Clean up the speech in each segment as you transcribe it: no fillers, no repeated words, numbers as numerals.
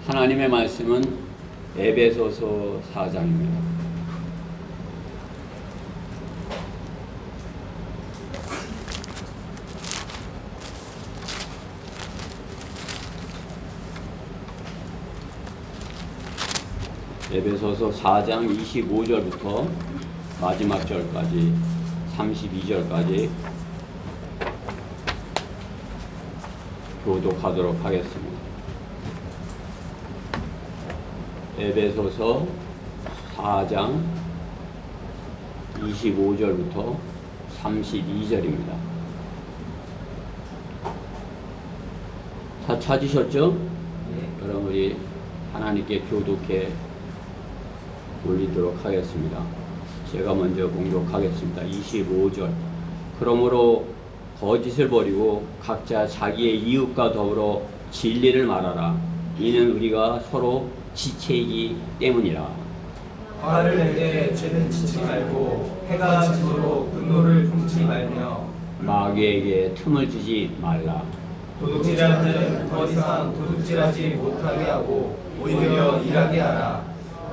하나님의 말씀은 에베소서 4장입니다. 에베소서 4장 25절부터 마지막 절까지 32절까지 교독하도록 하겠습니다. 에베소서 4장 25절부터 32절입니다. 다 찾으셨죠? 네. 그럼 우리 하나님께 교독해 올리도록 하겠습니다. 제가 먼저 공독하겠습니다. 25절. 그러므로 거짓을 버리고 각자 자기의 이웃과 더불어 진리를 말하라. 이는 우리가 서로 지체이기 때문이라. 화를 낼 때 죄는 짓지 말고 해가 지도록 분노를 품지 말며 마귀에게 틈을 주지 말라. 도둑질하는 자는 더 이상 도둑질하지 못하게 하고 오히려 일하게 하라.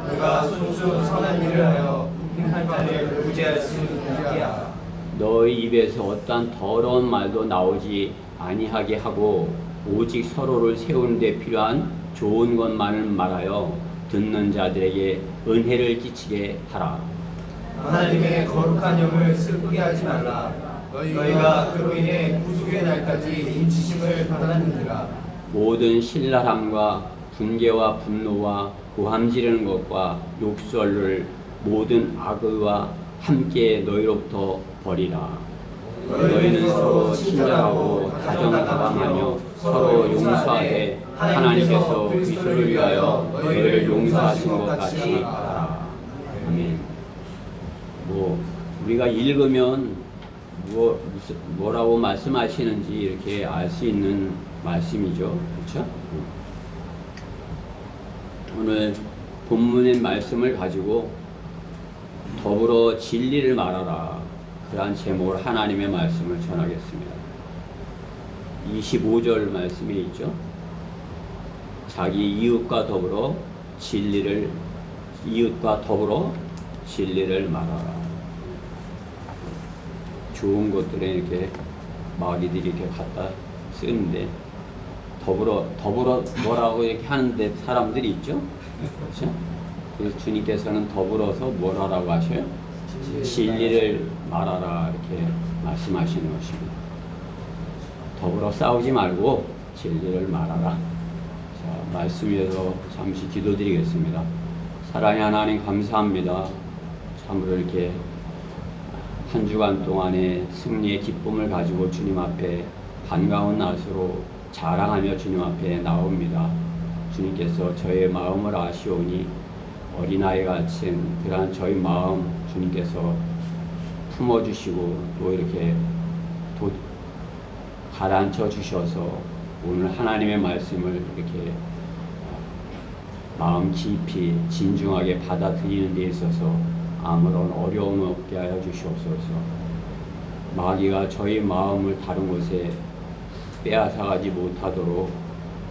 그가 손수 선한 일을 하여 흉한 자를 구제할 수 있게 하라. 너희 입에서 어떠한 더러운 말도 나오지 아니하게 하고 오직 서로를 세우는 데 필요한 좋은 것만을 말하여 듣는 자들에게 은혜를 끼치게 하라. 하나님의 거룩한 영을 슬프게 하지 말라. 너희가 그로 인해 구속의 날까지 인치심을 받았느니라. 모든 신랄함과 분개와 분노와 고함 지르는 것과 욕설을 모든 악의와 함께 너희로부터 버리라. 너희는 서로 친절하고 다정다감하며 서로 용서하되 하나님께서 그리스도를 위하여 너희를 용서하신 것 같이 하라. 아멘. 우리가 읽으면 뭐라고 말씀하시는지 이렇게 알 수 있는 말씀이죠. 그렇죠? 오늘 본문의 말씀을 가지고 더불어 진리를 말하라. 그러한 제목으로 하나님의 말씀을 전하겠습니다. 25절 말씀에 있죠. 자기 이웃과 더불어 진리를 말하라. 좋은 것들에 이렇게 마귀들이 이렇게 갖다 쓰는데 더불어 뭐라고 이렇게 하는데 사람들이 있죠. 그렇죠? 그래서 주님께서는 더불어서 뭘 하라고 하셔요? 진리를 말하라 이렇게 말씀하시는 것입니다. 더불어 싸우지 말고 진리를 말하라. 자, 말씀 위해서 잠시 기도드리겠습니다. 사랑의 하나님 감사합니다. 참으로 이렇게 한 주간 동안의 승리의 기쁨을 가지고 주님 앞에 반가운 낯으로 자랑하며 주님 앞에 나옵니다. 주님께서 저의 마음을 아시오니 어린아이 같은 그러한 저희 마음 주님께서 품어주시고 또 이렇게 가라앉혀 주셔서 오늘 하나님의 말씀을 이렇게 마음 깊이 진중하게 받아들이는 데 있어서 아무런 어려움 없게 하여 주시옵소서. 마귀가 저희 마음을 다른 곳에 빼앗아가지 못하도록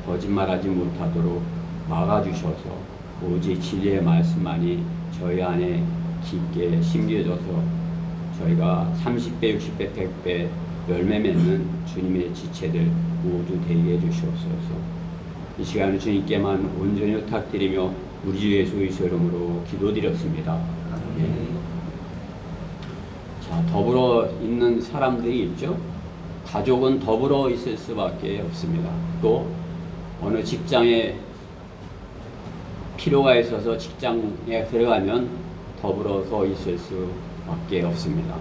거짓말하지 못하도록 막아주셔서 오직 진리의 말씀만이 저희 안에 깊게 심겨져서 저희가 30배, 60배, 100배 열매 맺는 주님의 지체들 모두 되게 해주시옵소서. 이 시간에 주님께만 온전히 부탁드리며 우리 주 예수 그리스도 이름으로 기도드렸습니다. 아멘. 자, 더불어 있는 사람들이 있죠. 가족은 더불어 있을 수밖에 없습니다. 또 어느 직장에 필요가 있어서 직장에 들어가면 더불어서 있을 수밖에 없습니다.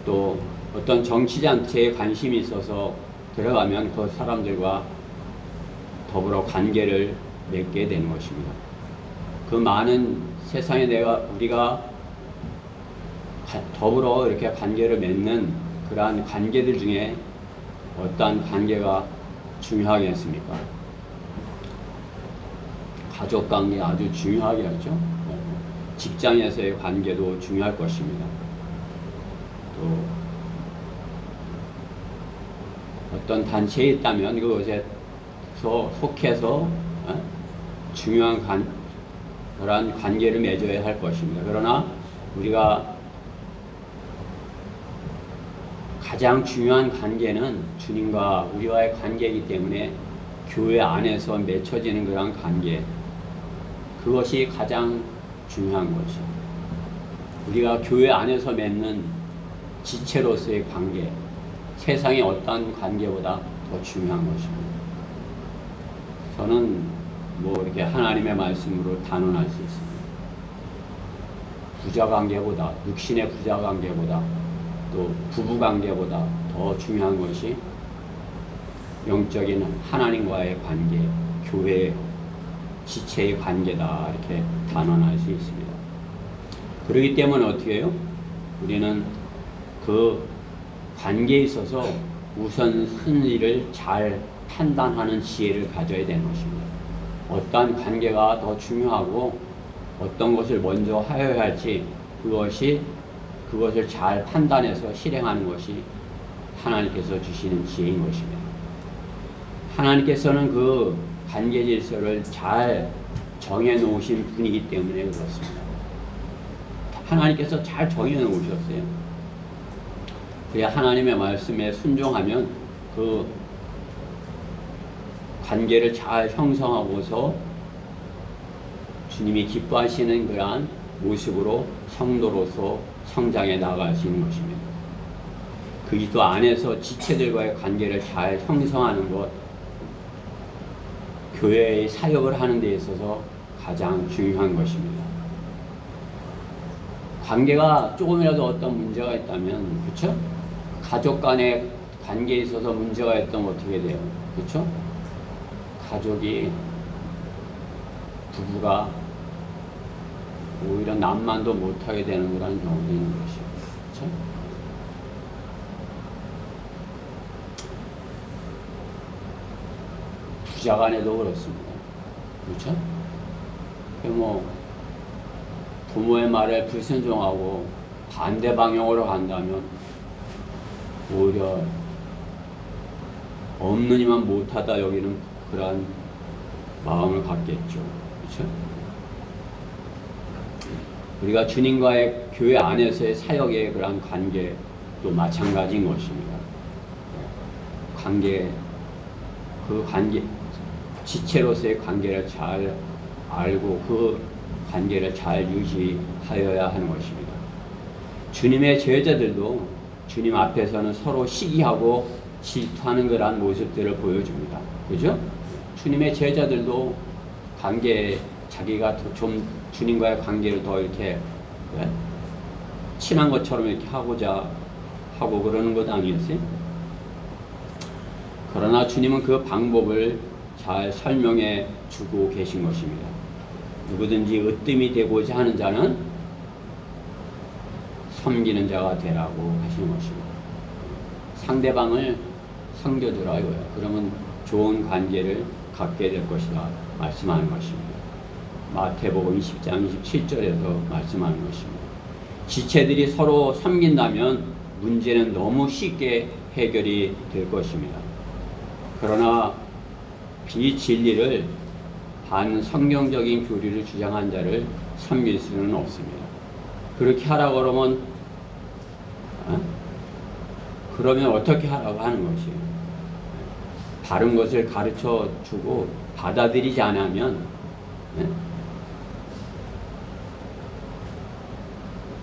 또 어떤 정치단체에 관심이 있어서 들어가면 그 사람들과 더불어 관계를 맺게 되는 것입니다. 그 많은 세상에 우리가 더불어 이렇게 관계를 맺는 그러한 관계들 중에 어떠한 관계가 중요하겠습니까? 가족 관계 아주 중요하겠죠. 직장에서의 관계도 중요할 것입니다. 또 어떤 단체에 있다면 그것에 속해서 중요한 그러한 관계를 맺어야 할 것입니다. 그러나 우리가 가장 중요한 관계는 주님과 우리와의 관계이기 때문에 교회 안에서 맺혀지는 그런 관계, 그것이 가장 중요한 것이죠. 우리가 교회 안에서 맺는 지체로서의 관계, 세상의 어떤 관계보다 더 중요한 것입니다. 저는 이렇게 하나님의 말씀으로 단언할 수 있습니다. 부자 관계보다, 육신의 부자 관계보다, 또 부부 관계보다 더 중요한 것이 영적인 하나님과의 관계, 교회 지체의 관계다, 이렇게 단언할 수 있습니다. 그렇기 때문에 어떻게 해요? 우리는 그 관계에 있어서 우선순위를 잘 판단하는 지혜를 가져야 되는 것입니다. 어떤 관계가 더 중요하고 어떤 것을 먼저 하여야 할지 그것을 잘 판단해서 실행하는 것이 하나님께서 주시는 지혜인 것입니다. 하나님께서는 그 관계 질서를 잘 정해 놓으신 분이기 때문에 그렇습니다. 하나님께서 잘 정해 놓으셨어요. 그래야 하나님의 말씀에 순종하면 그 관계를 잘 형성하고서 주님이 기뻐하시는 그러한 모습으로 성도로서 성장해 나갈 수 있는 것입니다. 그리스도 안에서 지체들과의 관계를 잘 형성하는 것, 교회의 사역을 하는 데 있어서 가장 중요한 것입니다. 관계가 조금이라도 어떤 문제가 있다면, 그렇죠? 가족 간의 관계에 있어서 문제가 있다면 어떻게 돼요? 그렇죠? 가족이, 부부가 오히려 남만도 못하게 되는 그런 경우도 있는 것이죠. 그렇죠? 부자 간에도 그렇습니다. 그렇죠? 부모의 말에 불순종하고 반대 방향으로 간다면 오히려 없는 이만 못하다 여기는 그러한 마음을 갖겠죠. 그렇죠? 우리가 주님과의 교회 안에서의 사역의 그러한 관계도 마찬가지인 것입니다. 그 관계, 지체로서의 관계를 잘 알고 그 관계를 잘 유지하여야 하는 것입니다. 주님의 제자들도 주님 앞에서는 서로 시기하고 질투하는 그러한 모습들을 보여줍니다. 그죠? 주님의 제자들도 자기가 좀 주님과의 관계를 더 이렇게 친한 것처럼 이렇게 하고자 하고 그러는 것 아니었어요? 그러나 주님은 그 방법을 잘 설명해 주고 계신 것입니다. 누구든지 으뜸이 되고자 하는 자는 섬기는 자가 되라고 하시는 것입니다. 상대방을 섬겨주라 이거예요. 그러면 좋은 관계를 갖게 될 것이다 말씀하는 것입니다. 마태복음 20장 27절에서 말씀하는 것입니다. 지체들이 서로 섬긴다면 문제는 너무 쉽게 해결이 될 것입니다. 그러나 비진리를 반성경적인 교리를 주장한 자를 섬길 수는 없습니다. 그렇게 하라고 그러면 어떻게 하라고 하는 것이에요? 바른 것을 가르쳐 주고 받아들이지 않으면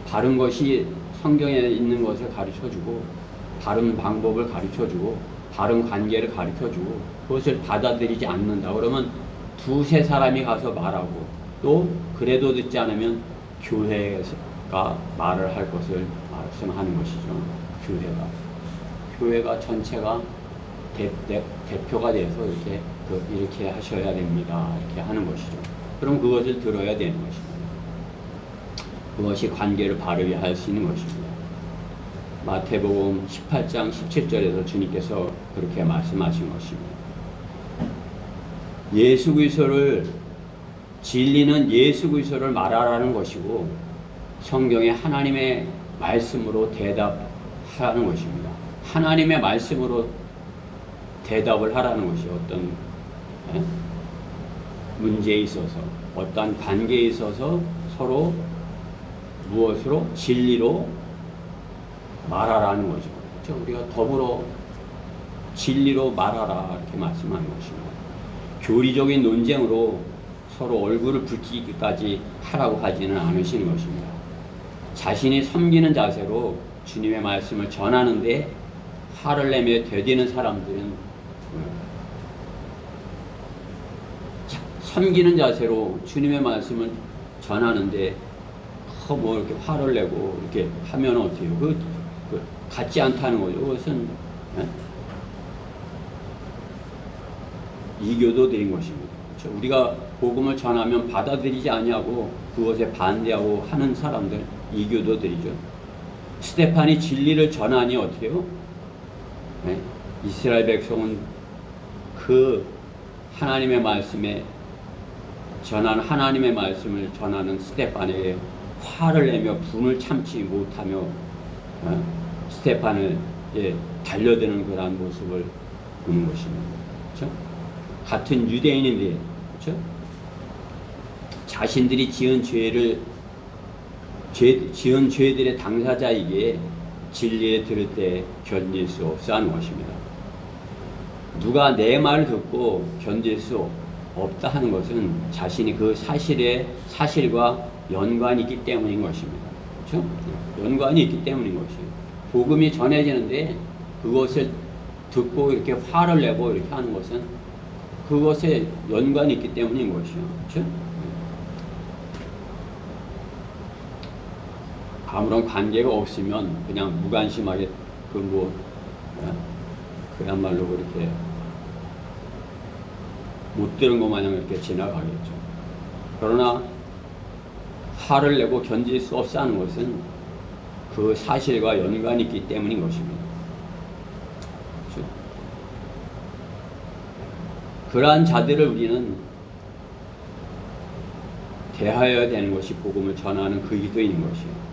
바른 것이 성경에 있는 것을 가르쳐 주고 바른 방법을 가르쳐 주고 바른 관계를 가르쳐 주고 그것을 받아들이지 않는다. 그러면 두세 사람이 가서 말하고 또 그래도 듣지 않으면 교회가 말을 할 것을 말씀하는 것이죠. 교회가 전체가 대표가 돼서 이렇게 하셔야 됩니다. 이렇게 하는 것이죠. 그럼 그것을 들어야 되는 것입니다. 그것이 관계를 바르게 할 수 있는 것입니다. 마태복음 18장 17절에서 주님께서 그렇게 말씀하신 것입니다. 예수 그리스도를 진리는 예수 그리스도를 말하라는 것이고 성경에 하나님의 말씀으로 대답하라는 것입니다. 하나님의 말씀으로 대답을 하라는 것이 문제에 있어서, 어떠한 관계에 있어서 서로 무엇으로? 진리로 말하라는 거죠. 그렇죠? 우리가 더불어 진리로 말하라 이렇게 말씀하는 것입니다. 교리적인 논쟁으로 서로 얼굴을 붉히기까지 하라고 하지는 않으시는 것입니다. 자신이 섬기는 자세로 주님의 말씀을 전하는데 화를 내며 되대는 사람들은 섬기는 자세로 주님의 말씀을 전하는데 뭐 이렇게 화를 내고 이렇게 하면 어때요? 그 같지 않다는 거죠. 그것은 이교도들인 것입니다. 그렇죠? 우리가 복음을 전하면 받아들이지 아니하고 그것에 반대하고 하는 사람들 이교도들이죠. 스데판이 진리를 전하니 어떻게 해요? 네? 이스라엘 백성은 그 하나님의 말씀에 전하는 하나님의 말씀을 전하는 스데판에게 화를 내며 분을 참지 못하며 스데판을 달려드는 그러한 모습을 보는 것입니다. 그렇죠? 같은 유대인인데, 그렇죠? 자신들이 지은 죄들의 당사자에게 진리에 들을 때 견딜 수 없어 하는 것입니다. 누가 내 말을 듣고 견딜 수 없다 하는 것은 자신이 그 사실과 연관이 있기 때문인 것입니다. 그렇죠? 연관이 있기 때문인 것이에요. 복음이 전해지는데 그것을 듣고 이렇게 화를 내고 이렇게 하는 것은 그것에 연관이 있기 때문인 것이죠. 그렇죠? 아무런 관계가 없으면 그냥 무관심하게 그야말로 그렇게 못 들은 것 마냥 이렇게 지나가겠죠. 그러나 화를 내고 견딜 수 없어 하는 것은 그 사실과 연관이 있기 때문인 것입니다. 그렇죠? 그러한 자들을 우리는 대하여야 되는 것이 복음을 전하는 그 의도인 것이에요.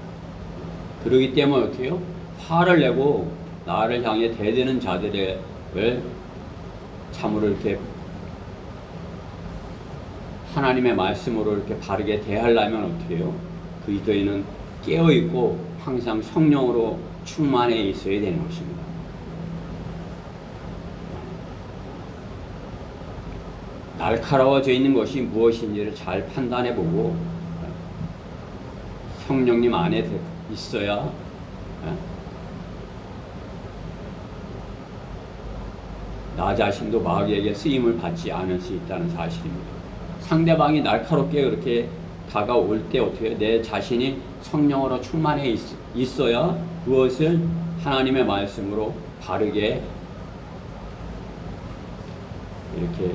그러기 때문에 어떻게 해요? 화를 내고 나를 향해 대드는 자들을 참으로 이렇게 하나님의 말씀으로 이렇게 바르게 대하려면 어떻게 해요? 그 의도에는 깨어있고 항상 성령으로 충만해 있어야 되는 것입니다. 날카로워져 있는 것이 무엇인지를 잘 판단해보고 성령님 안에 있어야 나 자신도 마귀에게 쓰임을 받지 않을 수 있다는 사실입니다. 상대방이 날카롭게 그렇게 다가올 때 어떻게 해요? 내 자신이 성령으로 충만해 있어야 그것을 하나님의 말씀으로 바르게 이렇게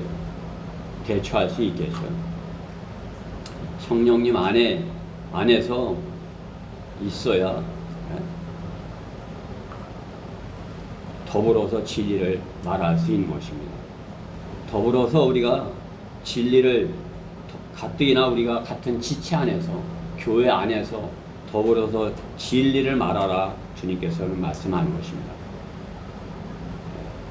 대처할 수 있겠죠. 성령님 안에서 있어야 더불어서 진리를 말할 수 있는 것입니다. 더불어서 우리가 진리를 가뜩이나 우리가 같은 지체 안에서 교회 안에서 더불어서 진리를 말하라 주님께서는 말씀하는 것입니다.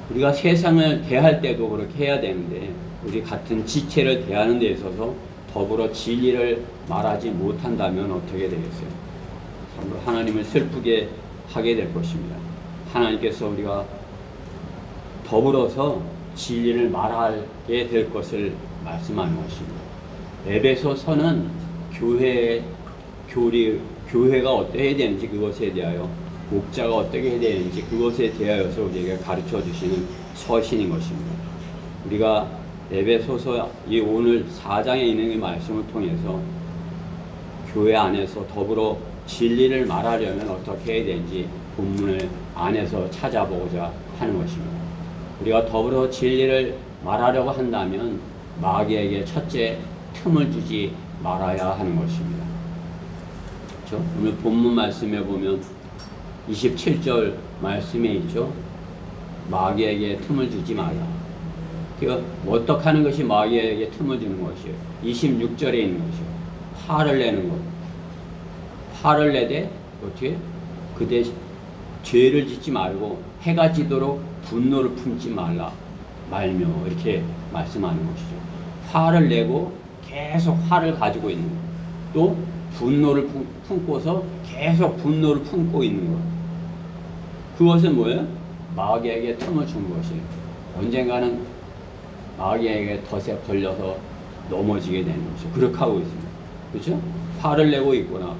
우리가 세상을 대할 때도 그렇게 해야 되는데 우리 같은 지체를 대하는 데 있어서 더불어 진리를 말하지 못한다면 어떻게 되겠어요? 참으로 하나님을 슬프게 하게 될 것입니다. 하나님께서 우리가 더불어서 진리를 말하게 될 것을 말씀하는 것입니다. 에베소서는 교회가 어떻게 해야 되는지 그것에 대하여 목자가 어떻게 해야 되는지 그것에 대하여서 우리에게 가르쳐 주시는 서신인 것입니다. 우리가 에베소서 이 오늘 4장에 있는 이 말씀을 통해서 교회 안에서 더불어 진리를 말하려면 어떻게 해야 되는지 본문을 안에서 찾아보고자 하는 것입니다. 우리가 더불어 진리를 말하려고 한다면 마귀에게 첫째 틈을 주지 말아야 하는 것입니다. 그렇죠? 오늘 본문 말씀에 보면 27절 말씀에 있죠. 마귀에게 틈을 주지 마라. 그러니까 어떻게 하는 것이 마귀에게 틈을 주는 것이에요. 26절에 있는 것이요. 화를 내는 것. 화를 내되 어떻게? 그대 죄를 짓지 말고 해가 지도록 분노를 품지 말며 이렇게 말씀하는 것이죠. 화를 내고 계속 화를 가지고 있는 것. 또 분노를 품고서 계속 분노를 품고 있는 것. 그것은 뭐예요? 마귀에게 틈을 준 것이에요. 언젠가는 마귀에게 덫에 걸려서 넘어지게 되는 것이죠. 그렇게 하고 있습니다. 그렇죠? 화를 내고 있거나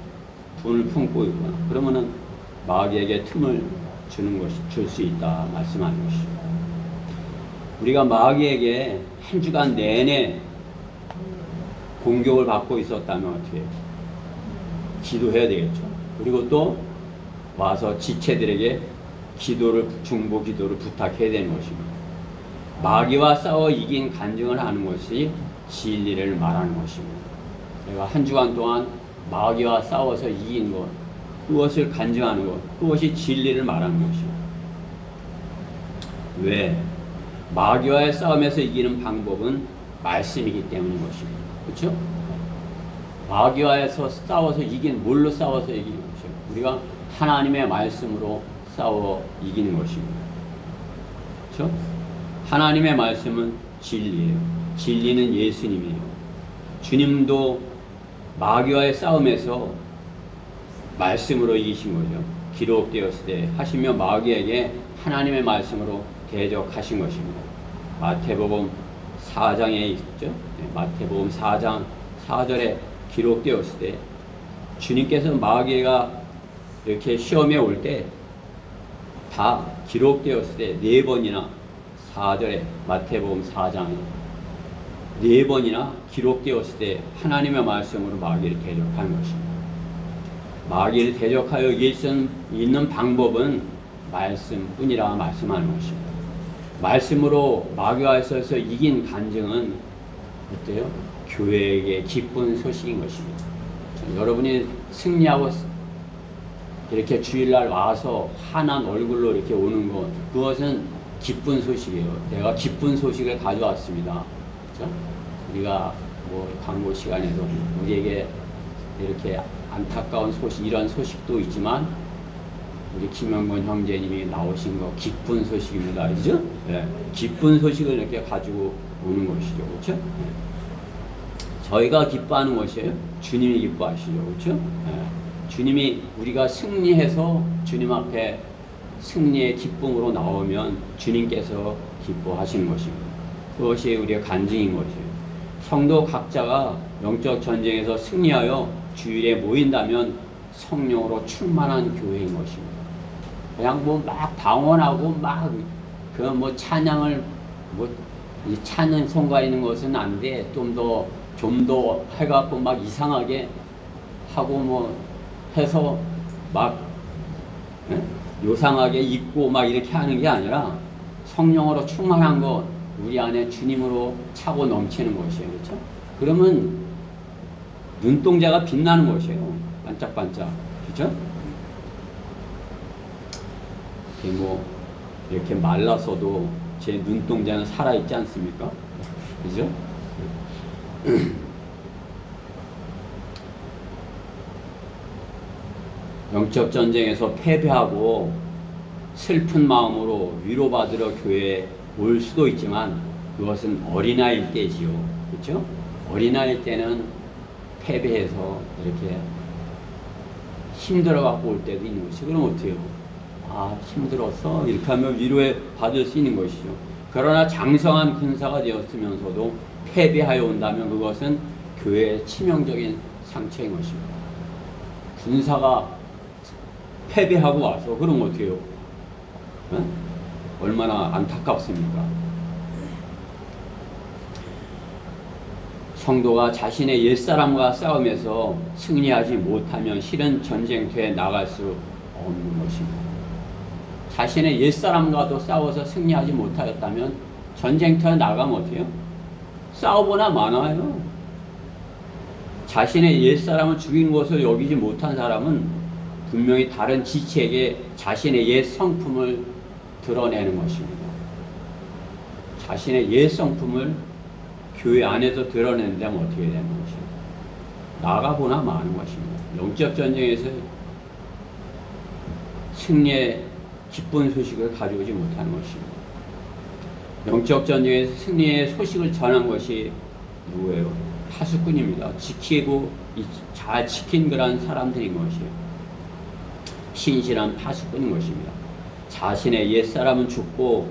분을 품고 있거나 그러면은 마귀에게 틈을 주는 것이 줄 수 있다 말씀하는 것이죠. 우리가 마귀에게 한 주간 내내 공격을 받고 있었다면 어떻게 해요? 기도해야 되겠죠. 그리고 또 와서 지체들에게 중보 기도를 부탁해야 되는 것입니다. 마귀와 싸워 이긴 간증을 하는 것이 진리를 말하는 것입니다. 내가 한 주간 동안 마귀와 싸워서 이긴 것, 그것을 간증하는 것, 그것이 진리를 말하는 것입니다. 왜? 마귀와의 싸움에서 이기는 방법은 말씀이기 때문인 것입니다. 그렇죠? 마귀와에서 싸워서 뭘로 싸워서 이기는 것이죠? 우리가 하나님의 말씀으로 싸워 이기는 것입니다. 그렇죠? 하나님의 말씀은 진리예요. 진리는 예수님이에요. 주님도 마귀와의 싸움에서 말씀으로 이기신 거죠. 기록되었을 때 하시며 마귀에게 하나님의 말씀으로 대적하신 것입니다. 마태복음 4장에 있죠. 마태복음 4장 4절에 기록되었을 때 주님께서 마귀가 이렇게 시험에 올 때 다 기록되었을 때 4번이나 4절에 마태복음 4장에 4번이나 기록되었을 때 하나님의 말씀으로 마귀를 대적하는 것입니다. 마귀를 대적하여 이길 수 있는 방법은 말씀뿐이라 말씀하는 것입니다. 말씀으로 마귀와 싸워서 이긴 간증은 어때요? 교회에게 기쁜 소식인 것입니다. 여러분이 승리하고 이렇게 주일날 와서 환한 얼굴로 이렇게 오는 것, 그것은 기쁜 소식이에요. 내가 기쁜 소식을 가져왔습니다. 그렇죠? 우리가 뭐 광고 시간에도 우리에게 이렇게 안타까운 소식, 이런 소식도 있지만 우리 김영건 형제님이 나오신 거 기쁜 소식입니다. 그죠? 네. 기쁜 소식을 이렇게 가지고 오는 것이죠. 그렇죠? 네. 저희가 기뻐하는 것이에요. 주님이 기뻐하시죠. 그렇죠? 네. 주님이 우리가 승리해서 주님 앞에 승리의 기쁨으로 나오면 주님께서 기뻐하시는 것입니다. 그것이 우리의 간증인 것이에요. 성도 각자가 영적 전쟁에서 승리하여 주일에 모인다면 성령으로 충만한 교회인 것입니다. 그냥 뭐 막 방언하고 막 그 뭐 찬양을 이 찬송가 있는 것은 안 돼. 좀 더 해갖고 막 이상하게 하고 뭐 해서 막 요상하게 입고 막 이렇게 하는 게 아니라 성령으로 충만한 것, 우리 안에 주님으로 차고 넘치는 것이에요. 그렇죠? 그러면 눈동자가 빛나는 것이에요. 반짝반짝. 그렇죠? 이렇게 말랐어도 제 눈동자는 살아있지 않습니까? 그죠? 영적 전쟁에서 패배하고 슬픈 마음으로 위로받으러 교회에 올 수도 있지만 그것은 어린아이일 때지요. 그렇죠? 어린아이일 때는 패배해서 이렇게 힘들어갖고 올 때도 있는 것이. 그럼 어떻게 해요? 아, 힘들었어? 이렇게 하면 위로에 받을 수 있는 것이죠. 그러나 장성한 군사가 되었으면서도 패배하여 온다면 그것은 교회의 치명적인 상처인 것입니다. 군사가 패배하고 와서 그럼 어떻게 해요? 네? 얼마나 안타깝습니까? 성도가 자신의 옛사람과 싸움에서 승리하지 못하면 실은 전쟁터에 나갈 수 없는 것입니다. 자신의 옛사람과도 싸워서 승리하지 못하였다면 전쟁터에 나가면 어때요? 싸우거나 많아요. 자신의 옛사람을 죽인 것을 여기지 못한 사람은 분명히 다른 지체에게 자신의 옛 성품을 드러내는 것입니다. 자신의 옛 성품을 교회 안에서 드러낸다면 어떻게 되는 것입니까? 나가거나 마는 것입니다. 영적 전쟁에서 승리의 기쁜 소식을 가져오지 못하는 것입니다. 영적 전쟁에서 승리의 소식을 전한 것이 누구예요? 파수꾼입니다. 잘 지킨 그런 사람들인 것이에요. 신실한 파수꾼인 것입니다. 자신의 옛사람은 죽고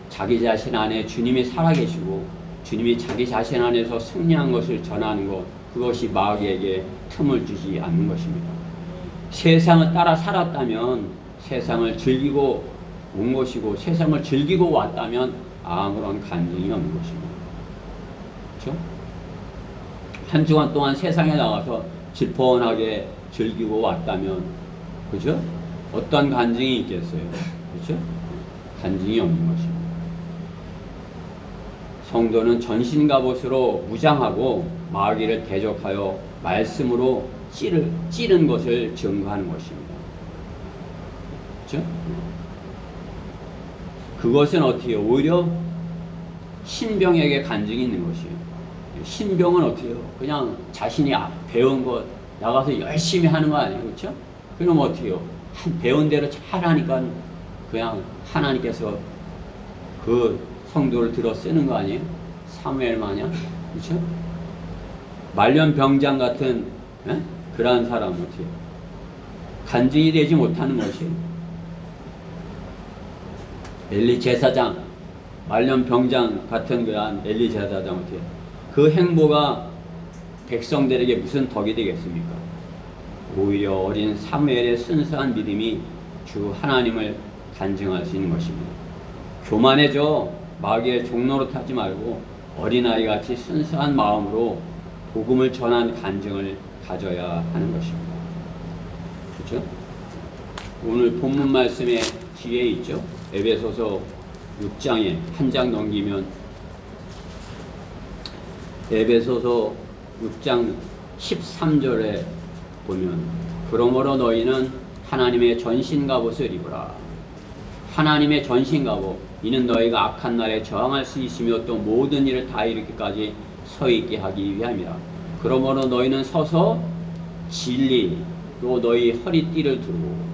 자기 자신 안에 주님이 살아계시고 주님이 자기 자신 안에서 승리한 것을 전하는 것, 그것이 마귀에게 틈을 주지 않는 것입니다. 세상을 따라 살았다면 세상을 즐기고 온 것이고 세상을 즐기고 왔다면 아무런 간증이 없는 것입니다. 그렇죠? 한 주간 동안 세상에 나가서 질펀하게 즐기고 왔다면, 그죠? 어떤 간증이 있겠어요? 그죠? 간증이 없는 것입니다. 성도는 전신갑옷으로 무장하고 마귀를 대적하여 말씀으로 찌른 것을 증거하는 것입니다. 그죠? 그것은 어떻게 해요? 오히려 신병에게 간증이 있는 것이에요. 신병은 어떻게 해요? 그냥 자신이 배운 것 나가서 열심히 하는 거 아니에요? 그렇죠? 그럼 어떻게 해요? 배운 대로 잘 하니까 그냥 하나님께서 그 성도를 들어 쓰는 거 아니에요? 사무엘 마냥. 그렇죠? 말년병장 같은 그러한 사람은 어떻게 해요? 간증이 되지 못하는 것이에요. 엘리 제사장, 말년병장 같은 그러한 엘리 제사장 어떻게 해요? 그 행보가 백성들에게 무슨 덕이 되겠습니까? 오히려 어린 사무엘의 순수한 믿음이 주 하나님을 간증할 수 있는 것입니다. 교만해져 마귀의 종로로 타지 말고 어린아이같이 순수한 마음으로 복음을 전한 간증을 가져야 하는 것입니다. 그렇죠? 오늘 본문 말씀의 뒤에 있죠? 에베소서 6장에 한 장 넘기면 에베소서 6장 13절에 보면 그러므로 너희는 하나님의 전신갑옷을 입으라. 하나님의 전신갑옷, 이는 너희가 악한 날에 저항할 수 있으며 또 모든 일을 다 이루기까지 서 있게 하기 위함이라. 그러므로 너희는 서서 진리로 너희 허리띠를 두르고.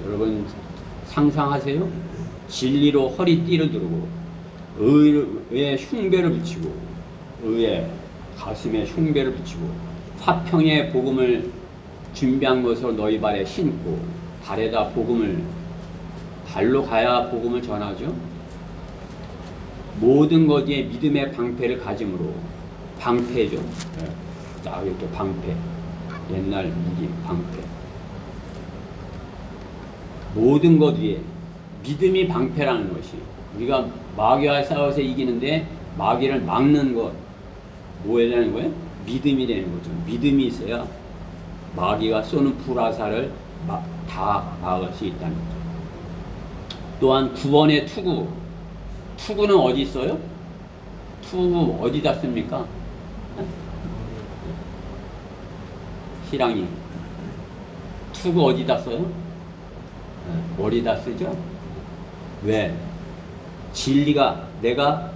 여러분 상상하세요? 진리로 허리띠를 두르고 의의 흉배를 붙이고 의의 가슴에 흉배를 붙이고 화평의 복음을 준비한 것으로 너희 발에 신고, 발에다 복음을, 발로 가야 복음을 전하죠. 모든 것에 믿음의 방패를 가짐으로, 방패죠. 딱 이렇게 방패, 옛날 무기 방패. 모든 것 위에 믿음이 방패라는 것이, 우리가 마귀와 싸워서 이기는데 마귀를 막는 것, 뭐해야 되는 거예요? 믿음이 되는 거죠. 믿음이 있어야 마귀가 쏘는 불화살을 다 막을 수 있다는 거죠. 또한 구원의 투구, 투구는 어디 있어요? 투구 어디다 씁니까? 희랑이 투구 어디다 써요? 머리다 쓰죠? 왜? 진리가 내가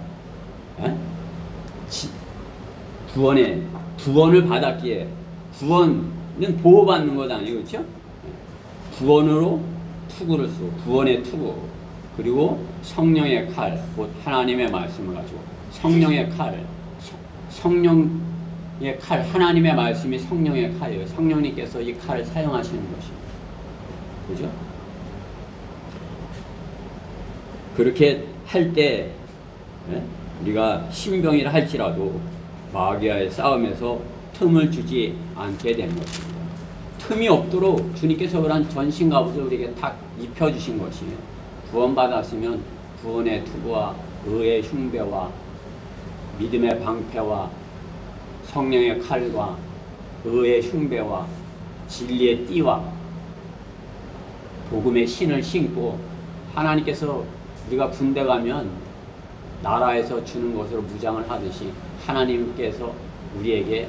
구원을 받았기에, 구원은 보호받는 것 아니에요, 그렇죠? 구원으로 투구를 쓰고, 구원의 투구, 그리고 성령의 칼, 곧 하나님의 말씀을 가지고 성령의 칼, 성령의 칼, 하나님의 말씀이 성령의 칼이에요. 성령님께서 이 칼을 사용하시는 것입니다. 그죠? 그렇게 할 때 우리가 신병이라 할지라도 마귀와의 싸움에서 틈을 주지 않게 되는 것입니다. 틈이 없도록 주님께서 그런 전신갑옷을 우리에게 탁 입혀주신 것이에요. 구원받았으면 구원의 투구와 의의 흉배와 믿음의 방패와 성령의 칼과 의의 흉배와 진리의 띠와 복음의 신을 신고, 하나님께서 우리가 군대 가면 나라에서 주는 것으로 무장을 하듯이 하나님께서 우리에게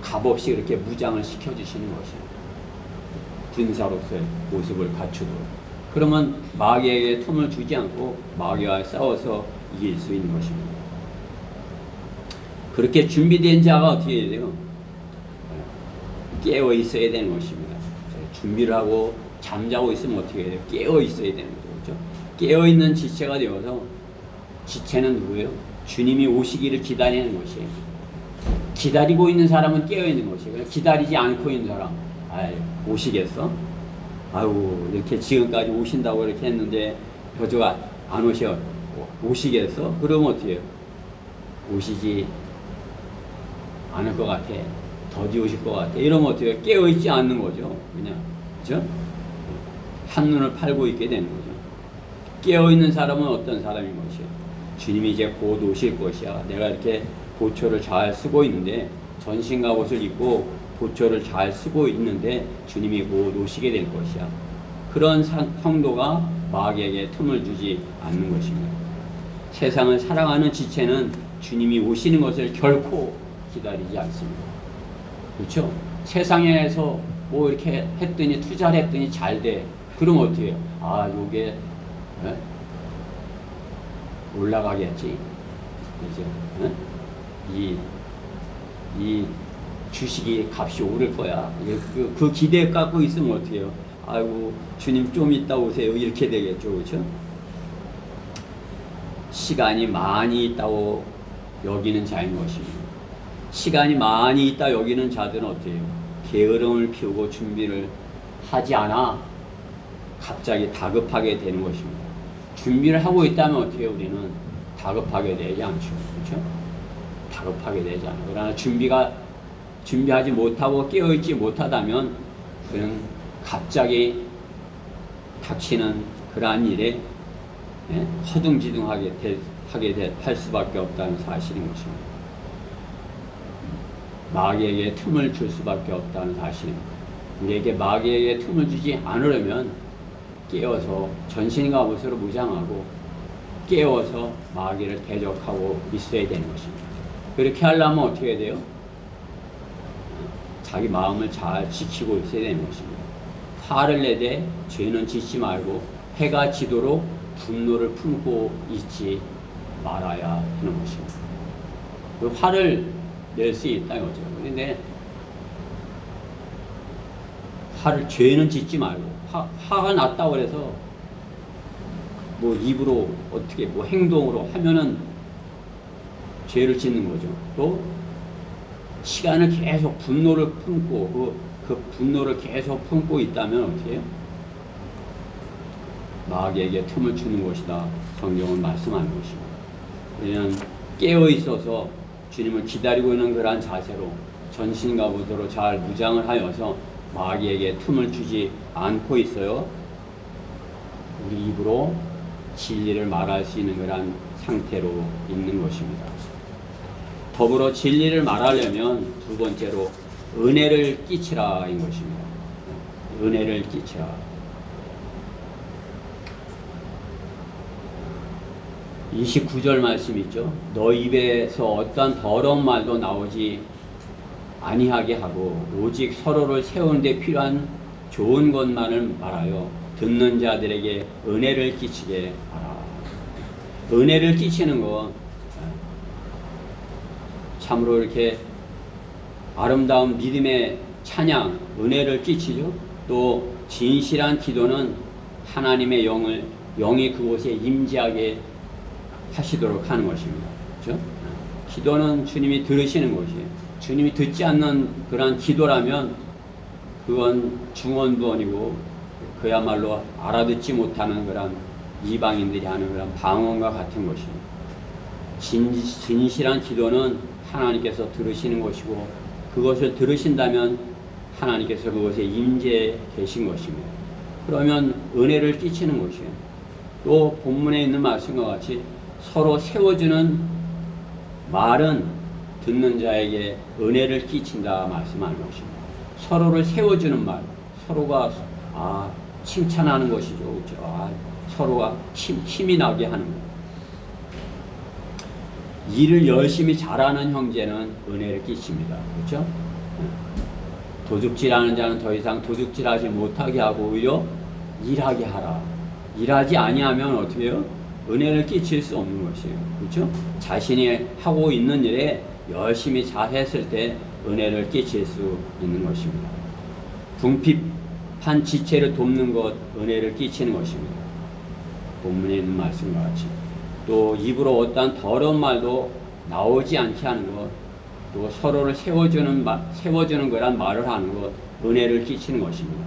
값없이 그렇게 무장을 시켜주시는 것이에요. 군사로서의 모습을 갖추도록. 그러면 마귀에게 틈을 주지 않고 마귀와 싸워서 이길 수 있는 것입니다. 그렇게 준비된 자가 어떻게 해야 돼요? 깨어 있어야 되는 것입니다. 준비를 하고 잠자고 있으면 어떻게 해야 돼요? 깨어 있어야 되는 거죠. 그렇죠? 깨어 있는 지체가 되어서 지체는 누구예요? 주님이 오시기를 기다리는 것이에요. 기다리고 있는 사람은 깨어있는 것이에요. 기다리지 않고 있는 사람, 아이, 오시겠어? 아유, 이렇게 지금까지 오신다고 이렇게 했는데 저주가 안 오셔. 오시겠어? 그러면 어떻게 해요? 오시지 않을 것 같아. 더디 오실 것 같아. 이러면 어떻게 해요? 깨어있지 않는 거죠. 그냥. 그죠? 한눈을 팔고 있게 되는 거죠. 깨어있는 사람은 어떤 사람인 것이에요? 주님이 이제 곧 오실 것이야. 내가 이렇게 보초를 잘 쓰고 있는데, 전신갑옷을 입고 보초를 잘 쓰고 있는데 주님이 곧 오시게 될 것이야. 그런 성도가 마귀에게 틈을 주지 않는 것입니다. 세상을 사랑하는 지체는 주님이 오시는 것을 결코 기다리지 않습니다. 그렇죠? 세상에서 뭐 이렇게 했더니, 투자를 했더니 잘 돼. 그럼 어떻게 해요? 아, 요게 올라가겠지. 그죠? 이 주식이 값이 오를 거야. 그 기대에 갖고 있으면 어떻게 해요? 아이고, 주님 좀 이따 오세요. 이렇게 되겠죠. 그렇죠? 시간이 많이 있다고 여기는 자인 것입니다. 시간이 많이 있다 여기는 자들은 어떻게 해요? 게으름을 피우고 준비를 하지 않아 갑자기 다급하게 되는 것입니다. 준비를 하고 있다면 어떻게 해요? 우리는 다급하게 되지 않죠. 그렇죠? 다급하게 되지 않아요. 그러나 준비하지 못하고 깨어있지 못하다면 그는 갑자기 닥치는 그러한 일에 허둥지둥하게 할 수밖에 없다는 사실인 것입니다. 마귀에게 틈을 줄 수밖에 없다는 사실입니다. 우리에게 마귀에게 틈을 주지 않으려면 깨어서 전신갑옷으로 무장하고 깨어서 마귀를 대적하고 있어야 되는 것입니다. 그렇게 하려면 어떻게 해야 돼요? 자기 마음을 잘 지키고 있어야 되는 것입니다. 화를 내되 죄는 짓지 말고 해가 지도록 분노를 품고 있지 말아야 하는 것입니다. 그 화를 낼 수 있다 이거죠. 그런데 죄는 짓지 말고 화가 났다고 해서 뭐 입으로 어떻게 뭐 행동으로 하면은 죄를 짓는 거죠. 또 시간을 계속 분노를 품고 그 분노를 계속 품고 있다면 어떻게 해요? 마귀에게 틈을 주는 것이다. 성경은 말씀하는 것입니다. 우리는 깨어 있어서 주님을 기다리고 있는 그러한 자세로 전신갑옷으로 잘 무장을 하여서 마귀에게 틈을 주지 않고 있어요. 우리 입으로 진리를 말할 수 있는 그러한 상태로 있는 것입니다. 더불어 진리를 말하려면 두 번째로 은혜를 끼치라인 것입니다. 은혜를 끼치라. (29절) 말씀 있죠. 너 입에서 어떠한 더러운 말도 나오지 아니하게 하고 오직 서로를 세우는 데 필요한 좋은 것만을 말하여 듣는 자들에게 은혜를 끼치게 하라. 은혜를 끼치는 건 참으로 이렇게 아름다운 믿음의 찬양, 은혜를 끼치죠. 또 진실한 기도는 하나님의 영이 그곳에 임재하게 하시도록 하는 것입니다. 그렇죠? 기도는 주님이 들으시는 것이에요. 주님이 듣지 않는 그런 기도라면 그건 중언부언이고 그야말로 알아듣지 못하는 그런 이방인들이 하는 그런 방언과 같은 것입니다. 진실한 기도는 하나님께서 들으시는 것이고 그것을 들으신다면 하나님께서 그것에 임재해 계신 것입니다. 그러면 은혜를 끼치는 것이에요. 또 본문에 있는 말씀과 같이 서로 세워주는 말은 듣는 자에게 은혜를 끼친다 말씀하는 것입니다. 서로를 세워주는 말, 서로가 칭찬하는 것이죠. 그렇죠? 서로가 힘이 나게 하는 것. 일을 열심히 잘하는 형제는 은혜를 끼칩니다. 그렇죠? 도둑질하는 자는 더 이상 도둑질하지 못하게 하고 오히려 일하게 하라. 일하지 아니하면 어떻게 해요? 은혜를 끼칠 수 없는 것이에요. 그렇죠? 자신이 하고 있는 일에 열심히 잘했을 때 은혜를 끼칠 수 있는 것입니다. 궁핍한 지체를 돕는 것, 은혜를 끼치는 것입니다. 본문에 있는 말씀과 같이 또 입으로 어떠한 더러운 말도 나오지 않게 하는 것, 또 서로를 세워주는 거란 말을 하는 것, 은혜를 끼치는 것입니다.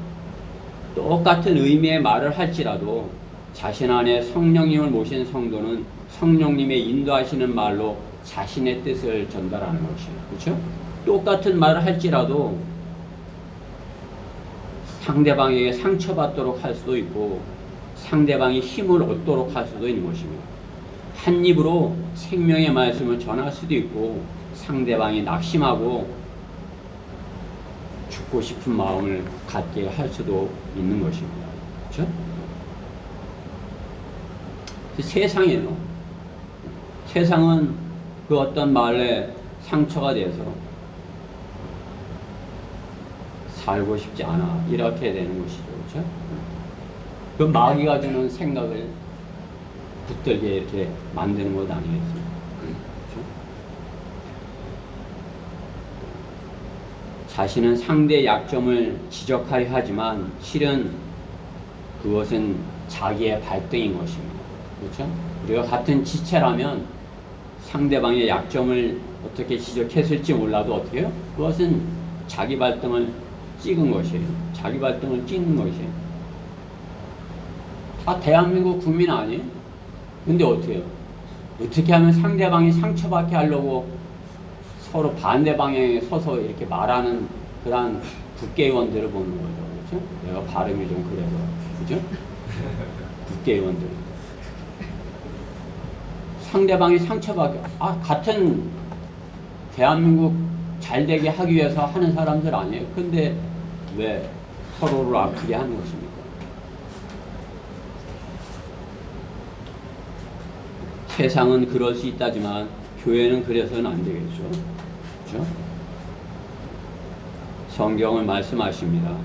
똑같은 의미의 말을 할지라도 자신 안에 성령님을 모신 성도는 성령님의 인도하시는 말로 자신의 뜻을 전달하는 것이에요. 그렇죠? 똑같은 말을 할지라도 상대방에게 상처받도록 할 수도 있고 상대방이 힘을 얻도록 할 수도 있는 것입니다. 한 입으로 생명의 말씀을 전할 수도 있고 상대방이 낙심하고 죽고 싶은 마음을 갖게 할 수도 있는 것입니다. 그렇죠? 세상이에요. 세상은 그 어떤 말에 상처가 돼서 살고 싶지 않아 이렇게 되는 것이죠. 그렇죠? 그 마귀가 주는 생각을 붙들게 이렇게 만드는 것 아니겠습니까? 그렇죠? 자신은 상대의 약점을 지적하려 하지만 실은 그것은 자기의 발등인 것입니다. 그렇죠? 우리가 같은 지체라면 상대방의 약점을 어떻게 지적했을지 몰라도 어떻게 해요? 그것은 자기 발등을 찍은 것이에요. 자기 발등을 찍는 것이에요. 다 대한민국 국민 아니에요? 근데 어떻게 해요? 어떻게 하면 상대방이 상처받게 하려고 서로 반대 방향에 서서 이렇게 말하는 그런 국회의원들을 보는 거죠. 그렇죠? 내가 발음이 좀 그래서. 그죠? 국회의원들. 상대방이 상처받게, 같은 대한민국 잘 되게 하기 위해서 하는 사람들 아니에요? 근데 왜 서로를 아프게 하는 것입니까? 세상은 그럴 수 있다지만 교회는 그래서는 안 되겠죠. 그렇죠? 성경을 말씀하십니다.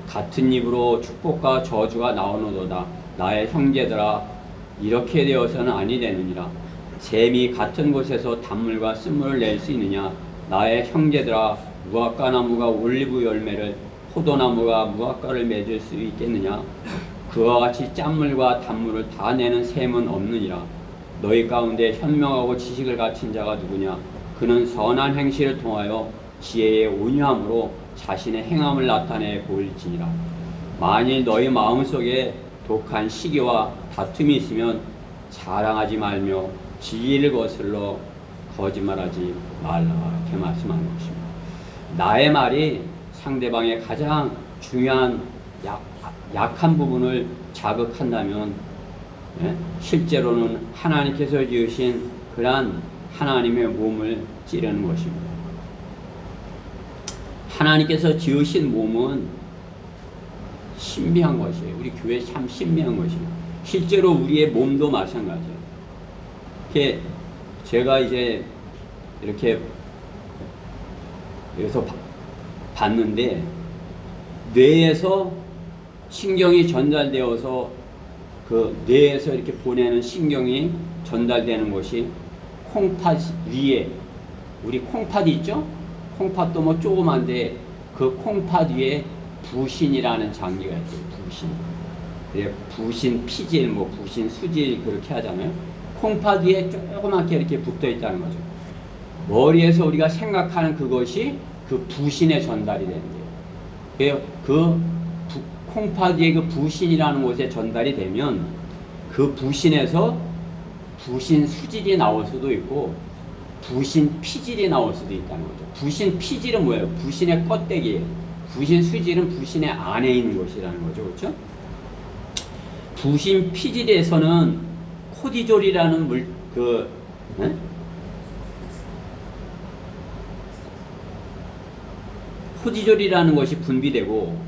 같은 입으로 축복과 저주가 나오노도다. 나의 형제들아 이렇게 되어서는 아니 되느니라. 잼이 같은 곳에서 단물과 쓴물을 낼 수 있느냐. 나의 형제들아 무화과 나무가 올리브 열매를 포도나무가 무화과를 맺을 수 있겠느냐. 그와 같이 짠물과 단물을 다 내는 셈은 없느니라. 너희 가운데 현명하고 지식을 갖춘 자가 누구냐. 그는 선한 행실을 통하여 지혜의 온유함으로 자신의 행함을 나타내 보일지니라. 만일 너희 마음속에 독한 시기와 다툼이 있으면 자랑하지 말며 진리를 거슬러 거짓말하지 말라. 이렇게 말씀하는 것입니다. 나의 말이 상대방의 가장 중요한 약한 부분을 자극한다면 실제로는 하나님께서 지으신 그러한 하나님의 몸을 찌르는 것입니다. 하나님께서 지으신 몸은 신비한 것이에요. 우리 교회 참 신비한 것입니다. 실제로 우리의 몸도 마찬가지예요. 이렇게 제가 이제 이렇게 여기서 봤는데 뇌에서 신경이 전달되어서 그 뇌에서 이렇게 보내는 신경이 전달되는 것이 콩팥 위에, 우리 콩팥 있죠? 콩팥도 뭐 조그만데 그 콩팥 위에 부신이라는 장기가 있어요. 부신. 그래 부신 피질, 뭐 부신 수질 그렇게 하잖아요. 콩팥 위에 조그맣게 이렇게 붙어 있다는 거죠. 머리에서 우리가 생각하는 그것이 그 부신에 전달이 된대요. 그 콩팥 위에 그 부신이라는 곳에 전달이 되면 그 부신에서 부신 수질이 나올 수도 있고 부신 피질이 나올 수도 있다는 거죠. 부신 피질은 뭐예요? 부신의 껍데기예요. 부신 수질은 부신의 안에 있는 것이라는 거죠. 그렇죠? 부신 피질에서는 코디졸이라는 코디졸이라는 것이 분비되고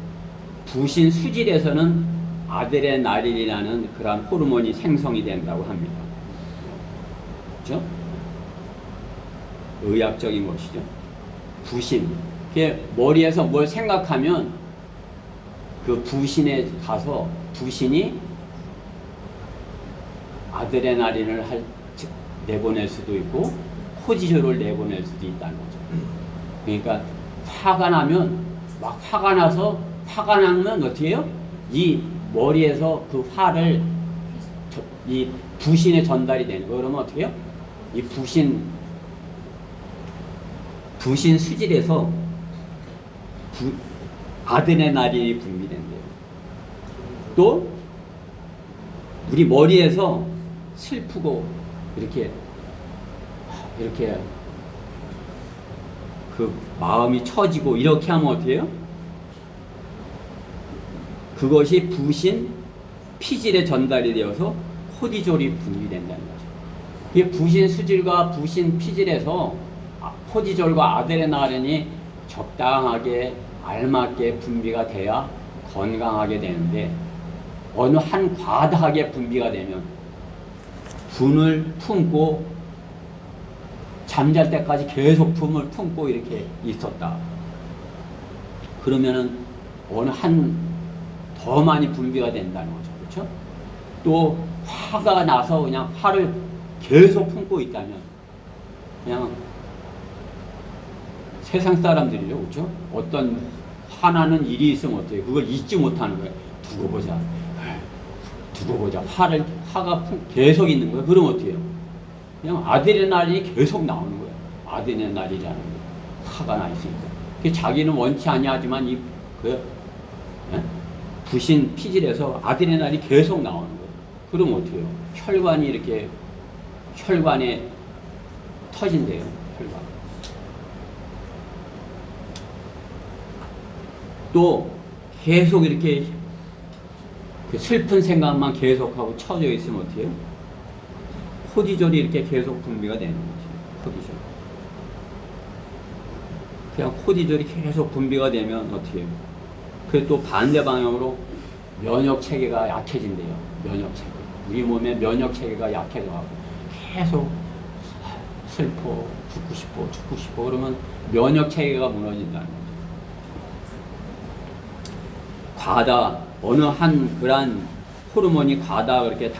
부신 수질에서는 아드레날린이라는 그러한 호르몬이 생성이 된다고 합니다. 그렇죠? 의학적인 것이죠. 부신. 그게 머리에서 뭘 생각하면 그 부신에 가서 부신이 아드레날린을 내보낼 수도 있고 코티졸을 내보낼 수도 있다는 거죠. 그러니까 화가 나면 막 화가 나서 화가 나면 어떻게 해요? 이 머리에서 그 화를 이 부신에 전달이 되는 거. 그러면 어떻게 해요? 이 부신 수질에서 아드레날린이 분비된대요. 또 우리 머리에서 슬프고 이렇게 그 마음이 처지고 이렇게 하면 어떻게 해요? 그것이 부신 피질에 전달이 되어서 코디졸이 분비된다는 거죠. 이 부신 수질과 부신 피질에서 코디졸과 아드레날린이 적당하게 알맞게 분비가 돼야 건강하게 되는데, 어느 한 과다하게 분비가 되면 분을 품고 잠잘 때까지 계속 분을 품고 이렇게 있었다. 그러면은 어느 한 더 많이 분비가 된다는 거죠. 그렇죠? 또 화가 나서 그냥 화를 계속 품고 있다면 그냥 세상 사람들이죠. 그렇죠? 어떤 화나는 일이 있으면 어때요? 그걸 잊지 못하는 거예요. 두고 보자. 화가 계속 있는 거예요. 그럼 어떻게 해요? 그냥 아드레날린이 계속 나오는 거예요. 아드레날린이라는 게 화가 나 있으니까. 자기는 원치 아니하지만 부신 피질에서 아드레날린이 계속 나오는 거예요. 그럼 어떻게 해요? 혈관에 터진대요. 혈관. 또 계속 이렇게 그 슬픈 생각만 계속하고 처져 있으면 어떻게 해요? 코디졸이 이렇게 계속 분비가 되는 거지. 코디졸. 그냥 코디졸이 계속 분비가 되면 어떻게 해요? 그리고 또 반대 방향으로 면역 체계가 약해진대요. 면역 체계. 우리 몸의 면역 체계가 약해져가고 계속 슬퍼, 죽고 싶어 그러면 면역 체계가 무너진다는 거죠. 어느 한 그런 호르몬이 과다 그렇게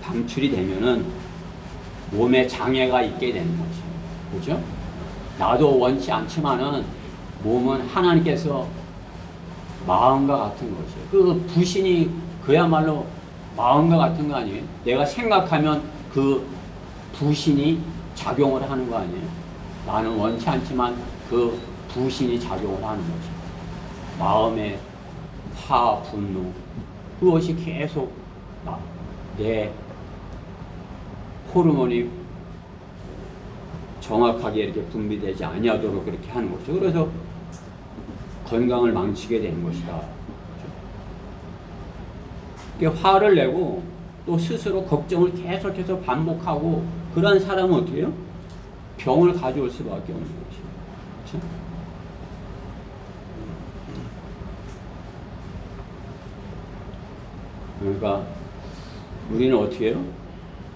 방출이 되면은 몸에 장애가 있게 되는 거죠. 그죠? 나도 원치 않지만은 몸은 하나님께서 마음과 같은 것이에요. 그 부신이 그야말로 마음과 같은 거 아니에요? 내가 생각하면 그 부신이 작용을 하는 거 아니에요? 나는 원치 않지만 그 부신이 작용을 하는 거죠. 마음의 화, 분노, 그것이 계속 내 호르몬이 정확하게 이렇게 분비되지 아니하도록 그렇게 하는 거죠. 그래서 건강을 망치게 되는 것이다. 화를 내고 또 스스로 걱정을 계속해서 반복하고 그런 사람은 어떻게 해요? 병을 가져올 수밖에 없는 것이죠. 그렇죠? 그러니까 우리는 어떻게 해요?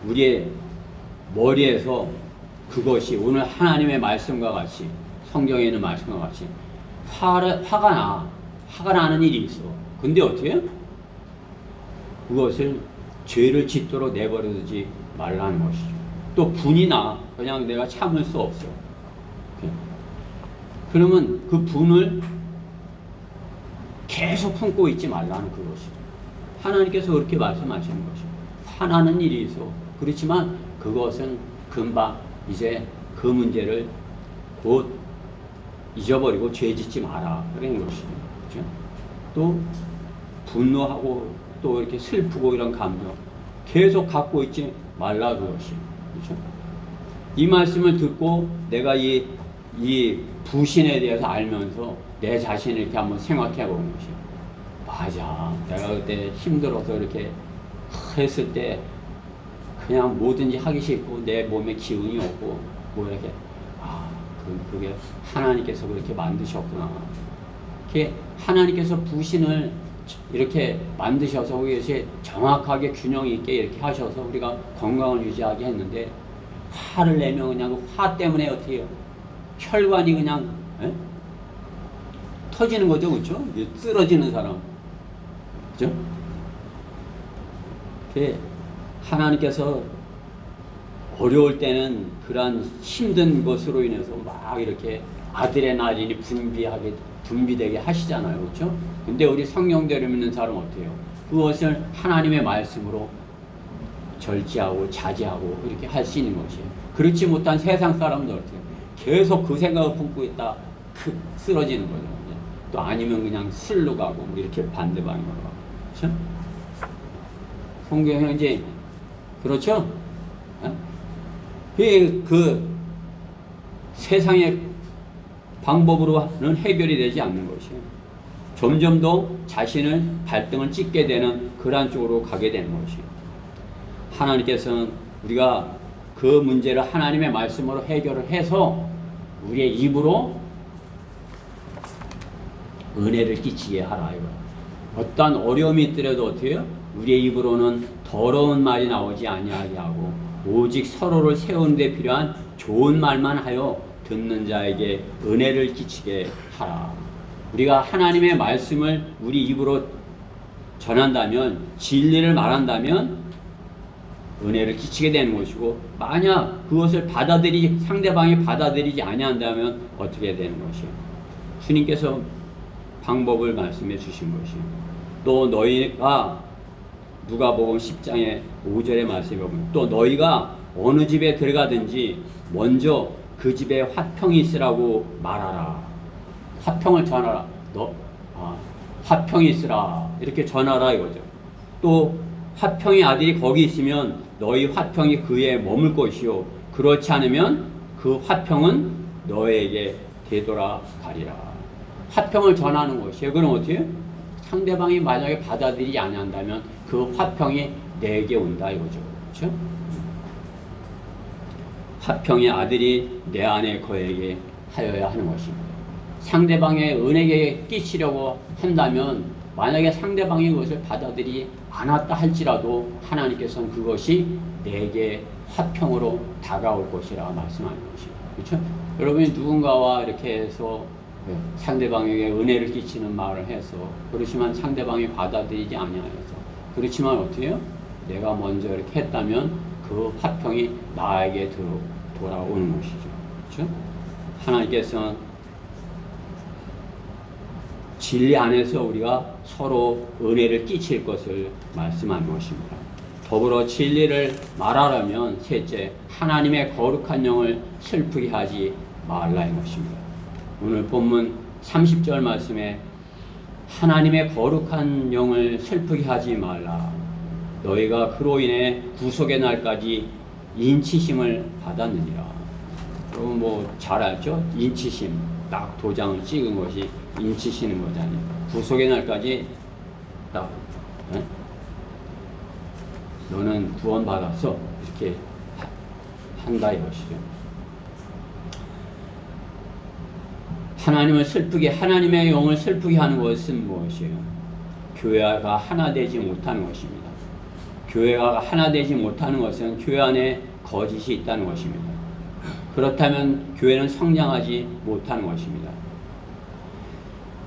우리의 머리에서 그것이 오늘 하나님의 말씀과 같이 성경에 있는 말씀과 같이 화가 나는 일이 있어. 근데 어떻게 해요? 그것을 죄를 짓도록 내버려두지 말라는 것이죠. 또 분이 나. 그냥 내가 참을 수 없어. 그러면 그 분을 계속 품고 있지 말라는 그것이죠. 하나님께서 그렇게 말씀하시는 것이죠. 화나는 일이 있어. 그렇지만 그것은 금방 이제 그 문제를 곧 잊어버리고 죄 짓지 마라. 그런 것이죠. 그렇죠? 또 분노하고 또 이렇게 슬프고 이런 감정 계속 갖고 있지 말라 그것이. 그렇죠? 이 말씀을 듣고 내가 이 부신에 대해서 알면서 내 자신을 이렇게 한번 생각해 보는 것이 맞아. 내가 그때 힘들어서 이렇게 했을 때 그냥 뭐든지 하기 싫고 내 몸에 기운이 없고 뭐 이렇게 그게 하나님께서 그렇게 만드셨구나. 이렇게 하나님께서 부신을 이렇게 만드셔서 그것이 정확하게 균형 있게 이렇게 하셔서 우리가 건강을 유지하게 했는데 화를 내면 그냥 그 화 때문에 어떻게 해요? 혈관이 그냥 터지는 거죠. 그렇죠? 쓰러지는 사람. 그렇죠? 하나님께서 어려울 때는 그러한 힘든 것으로 인해서 막 이렇게 아드레날린이 분비되게 하시잖아요. 그렇죠? 근데 우리 성령대로 믿는 사람은 어때요? 그것을 하나님의 말씀으로 절제하고 자제하고 이렇게 할 수 있는 것이에요. 그렇지 못한 세상 사람들 어떻게 계속 그 생각을 품고 있다 쓰러지는 거죠. 또 아니면 그냥 술로 가고 뭐 이렇게 반대 방향으로 가고. 그렇죠? 성경은 이제 그렇죠? 그 세상의 방법으로는 해결이 되지 않는 것이에요. 점점 더 자신을 발등을 찍게 되는 그러한 쪽으로 가게 되는 것이에요. 하나님께서는 우리가 그 문제를 하나님의 말씀으로 해결을 해서 우리의 입으로 은혜를 끼치게 하라. 어떠한 어려움이 있더라도 어떻게 해요? 우리의 입으로는 더러운 말이 나오지 아니하게 하고 오직 서로를 세우는 데 필요한 좋은 말만 하여 듣는 자에게 은혜를 끼치게 하라. 우리가 하나님의 말씀을 우리 입으로 전한다면, 진리를 말한다면 은혜를 끼치게 되는 것이고, 만약 그것을 상대방이 받아들이지 아니한다면 어떻게 되는 것이에요? 주님께서 방법을 말씀해 주신 것이에요. 또 너희가 누가복음 10장의 5절의 말씀에 보면 또 너희가 어느 집에 들어가든지 먼저 그 집에 화평이 있으라고 말하라. 화평을 전하라. 화평이 있으라. 이렇게 전하라 이거죠. 또 화평의 아들이 거기 있으면 너희 화평이 그에 머물 것이요. 그렇지 않으면 그 화평은 너에게 되돌아가리라. 화평을 전하는 것이에요. 그럼 어떻게 해요? 상대방이 만약에 받아들이지 않는다면 그 화평이 내게 온다 이거죠. 그렇죠? 화평의 아들이 내 안에 거하게 하여야 하는 것입니다. 상대방의 은혜에 끼치려고 한다면 만약에 상대방이 그것을 받아들이지 않았다 할지라도 하나님께서는 그것이 내게 화평으로 다가올 것이라 말씀하는 것입니다. 그렇죠? 여러분이 누군가와 이렇게 해서 상대방에게 은혜를 끼치는 말을 해서 그렇지만 상대방이 받아들이지 아니하여서 그렇지만 어떻게 해요? 내가 먼저 이렇게 했다면 그 화평이 나에게 돌아오는 것이죠. 그렇죠? 하나님께서는 진리 안에서 우리가 서로 은혜를 끼칠 것을 말씀한 것입니다. 더불어 진리를 말하려면 셋째, 하나님의 거룩한 영을 슬프게 하지 말라는 것입니다. 오늘 본문 30절 말씀에 하나님의 거룩한 영을 슬프게 하지 말라. 너희가 그로 인해 구속의 날까지 인치심을 받았느니라. 여러분 뭐 잘 알죠? 인치심. 딱 도장을 찍은 것이 인치시는 거잖아요. 구속의 날까지 딱 너는 구원받았어. 이렇게 한다 이것이죠. 하나님의 영을 슬프게 하는 것은 무엇이에요? 교회가 하나 되지 못하는 것입니다. 교회가 하나 되지 못하는 것은 교회 안에 거짓이 있다는 것입니다. 그렇다면 교회는 성장하지 못하는 것입니다.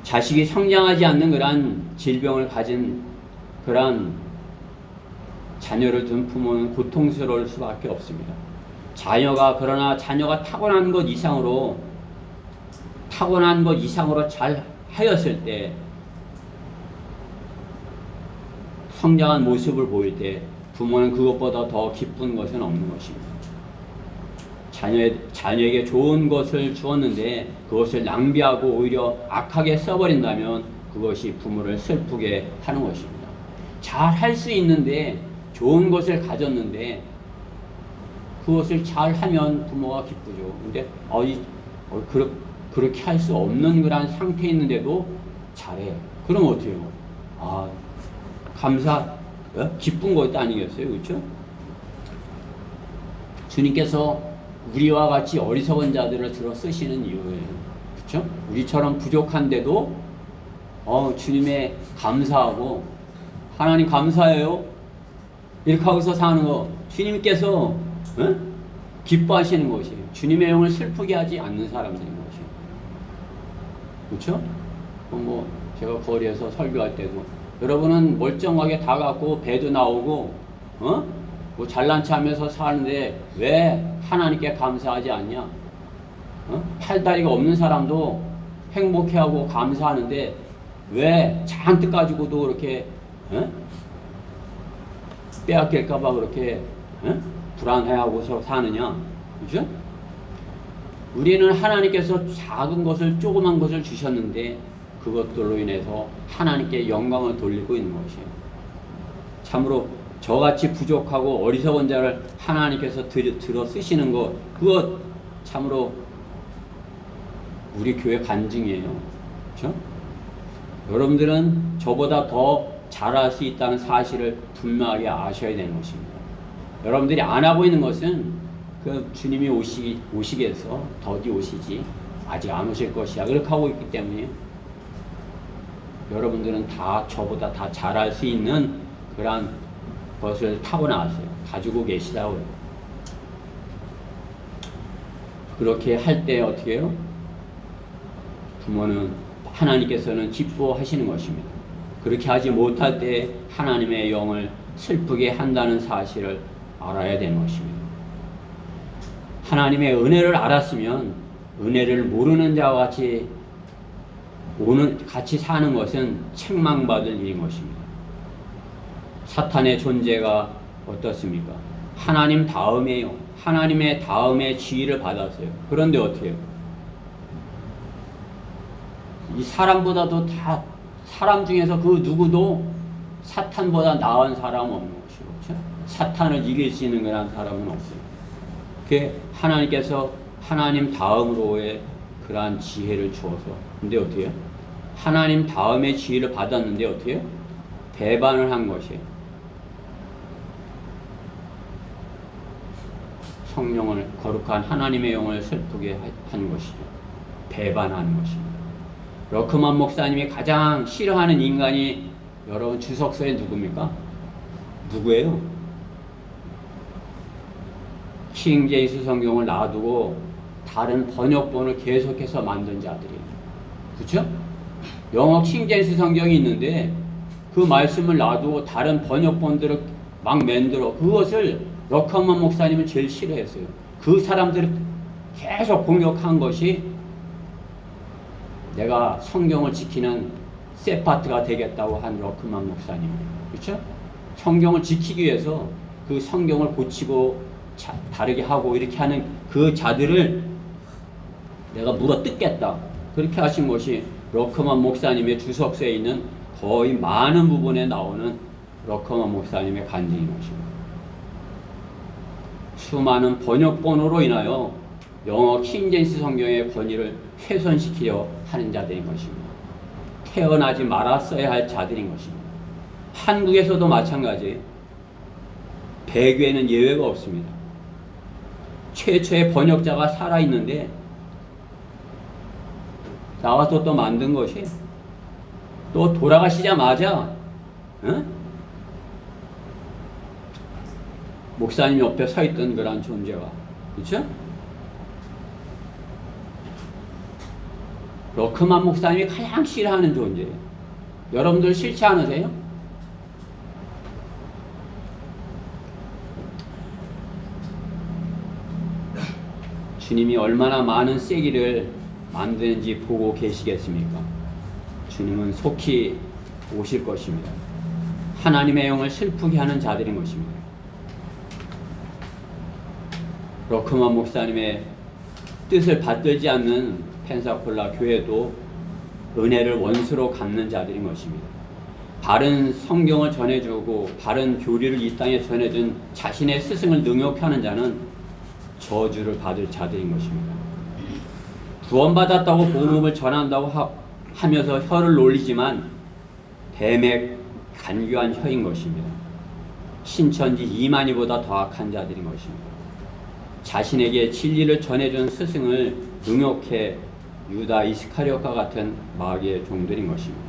자식이 성장하지 않는 그러한 질병을 가진 그러한 자녀를 둔 부모는 고통스러울 수밖에 없습니다. 그러나 자녀가 타고난 것 이상으로 잘 하였을 때 성장한 모습을 보일 때 부모는 그것보다 더 기쁜 것은 없는 것입니다. 자녀에게 좋은 것을 주었는데 그것을 낭비하고 오히려 악하게 써버린다면 그것이 부모를 슬프게 하는 것입니다. 잘 할 수 있는데 좋은 것을 가졌는데 그것을 잘 하면 부모가 기쁘죠. 근데 그렇게 할 수 없는 그런 상태에 있는데도 잘해. 그럼 어떻게 해요? 기쁜 것도 아니겠어요? 그렇죠? 주님께서 우리와 같이 어리석은 자들을 들어 쓰시는 이유예요. 그렇죠? 우리처럼 부족한데도 주님의 감사하고 하나님 감사해요. 이렇게 하고서 사는 거 주님께서 기뻐하시는 것이에요. 주님의 영을 슬프게 하지 않는 사람들인 것이에요. 그렇죠? 뭐 제가 거리에서 설교할 때도 여러분은 멀쩡하게 다 갖고 배도 나오고 뭐 잘난 체 하면서 사는데 왜 하나님께 감사하지 않냐? 팔다리가 없는 사람도 행복해하고 감사하는데 왜 잔뜩 가지고도 그렇게 빼앗길까봐 그렇게 불안해하고서 사느냐? 그죠? 우리는 하나님께서 작은 것을, 조그만 것을 주셨는데 그것들로 인해서 하나님께 영광을 돌리고 있는 것이에요. 참으로 저같이 부족하고 어리석은 자를 하나님께서 들어 쓰시는 것, 그것 참으로 우리 교회 간증이에요. 그렇죠? 여러분들은 저보다 더 잘할 수 있다는 사실을 분명하게 아셔야 되는 것입니다. 여러분들이 안 하고 있는 것은 그 주님이 오시기 해서 더디 오시지 아직 안 오실 것이야 그렇게 하고 있기 때문에 여러분들은 다 저보다 다 잘할 수 있는 그러한 것을 타고나왔어요. 가지고 계시다고요. 그렇게 할 때 어떻게 해요? 부모는 하나님께서는 기뻐하시는 것입니다. 그렇게 하지 못할 때 하나님의 영을 슬프게 한다는 사실을 알아야 되는 것입니다. 하나님의 은혜를 알았으면 은혜를 모르는 자와 같이 사는 것은 책망받을 일인 것입니다. 사탄의 존재가 어떻습니까? 하나님 다음이에요. 하나님의 다음에 지위를 받았어요. 그런데 어떻게 해요? 이 사람보다도 다 사람 중에서 그 누구도 사탄보다 나은 사람은 없는 것이고, 그렇죠? 사탄을 이길 수 있는 그런 사람은 없어요. 그게 하나님께서 하나님 다음으로의 그러한 지혜를 주어서, 근데 어떻게 해요? 하나님 다음의 지혜를 받았는데 어떻게 해요? 배반을 한 것이에요. 성령을, 거룩한 하나님의 영을 슬프게 한 것이죠. 배반하는 것입니다. 러크만 목사님이 가장 싫어하는 인간이 여러분 주석서에 누굽니까? 누구예요? 킹 제임스 성경을 놔두고 다른 번역본을 계속해서 만든 자들이에요. 그렇죠? 영어 킹 제임스 성경이 있는데 그 말씀을 놔두고 다른 번역본들을 막 만들어, 그것을 러크만 목사님은 제일 싫어했어요. 그 사람들을 계속 공격한 것이 내가 성경을 지키는 세파트가 되겠다고 한 러크만 목사님. 그렇죠? 성경을 지키기 위해서 그 성경을 고치고 다르게 하고 이렇게 하는 그 자들을 내가 물어 뜯겠다. 그렇게 하신 것이 러크만 목사님의 주석서에 있는 거의 많은 부분에 나오는 러크만 목사님의 간증인 것입니다. 수많은 번역본으로 인하여 영어 킹제임스 성경의 권위를 훼손시키려 하는 자들인 것입니다. 태어나지 말았어야 할 자들인 것입니다. 한국에서도 마찬가지예요. 배교에는 예외가 없습니다. 최초의 번역자가 살아있는데 나와서 또 만든 것이 또 돌아가시자마자 목사님 옆에 서 있던 그런 존재가, 그렇죠? 러크만 목사님이 가장 싫어하는 존재예요. 여러분들 싫지 않으세요? 주님이 얼마나 많은 쐐기를 만드는지 보고 계시겠습니까? 주님은 속히 오실 것입니다. 하나님의 영을 슬프게 하는 자들인 것입니다. 러크만 목사님의 뜻을 받들지 않는 펜사콜라 교회도 은혜를 원수로 갚는 자들인 것입니다. 바른 성경을 전해주고 바른 교리를 이 땅에 전해준 자신의 스승을 능욕하는 자는 저주를 받을 자들인 것입니다. 구원받았다고 복음을 전한다고 하면서 혀를 놀리지만 뱀의 간교한 혀인 것입니다. 신천지 이만희보다 더 악한 자들인 것입니다. 자신에게 진리를 전해준 스승을 능욕해 유다 이스카리ot과 같은 마귀의 종들인 것입니다.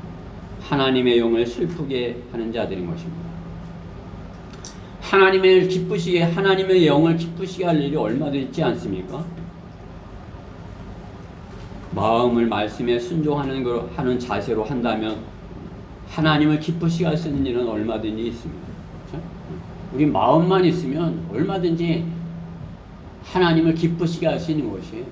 하나님의 영을 슬프게 하는 자들인 것입니다. 하나님의 영을 기쁘시게 할 일이 얼마도 있지 않습니까? 마음을 말씀에 순종하는 하는 자세로 한다면 하나님을 기쁘시게 할 수 있는 일은 얼마든지 있습니다. 그렇죠? 우리 마음만 있으면 얼마든지 하나님을 기쁘시게 할 수 있는 것이에요.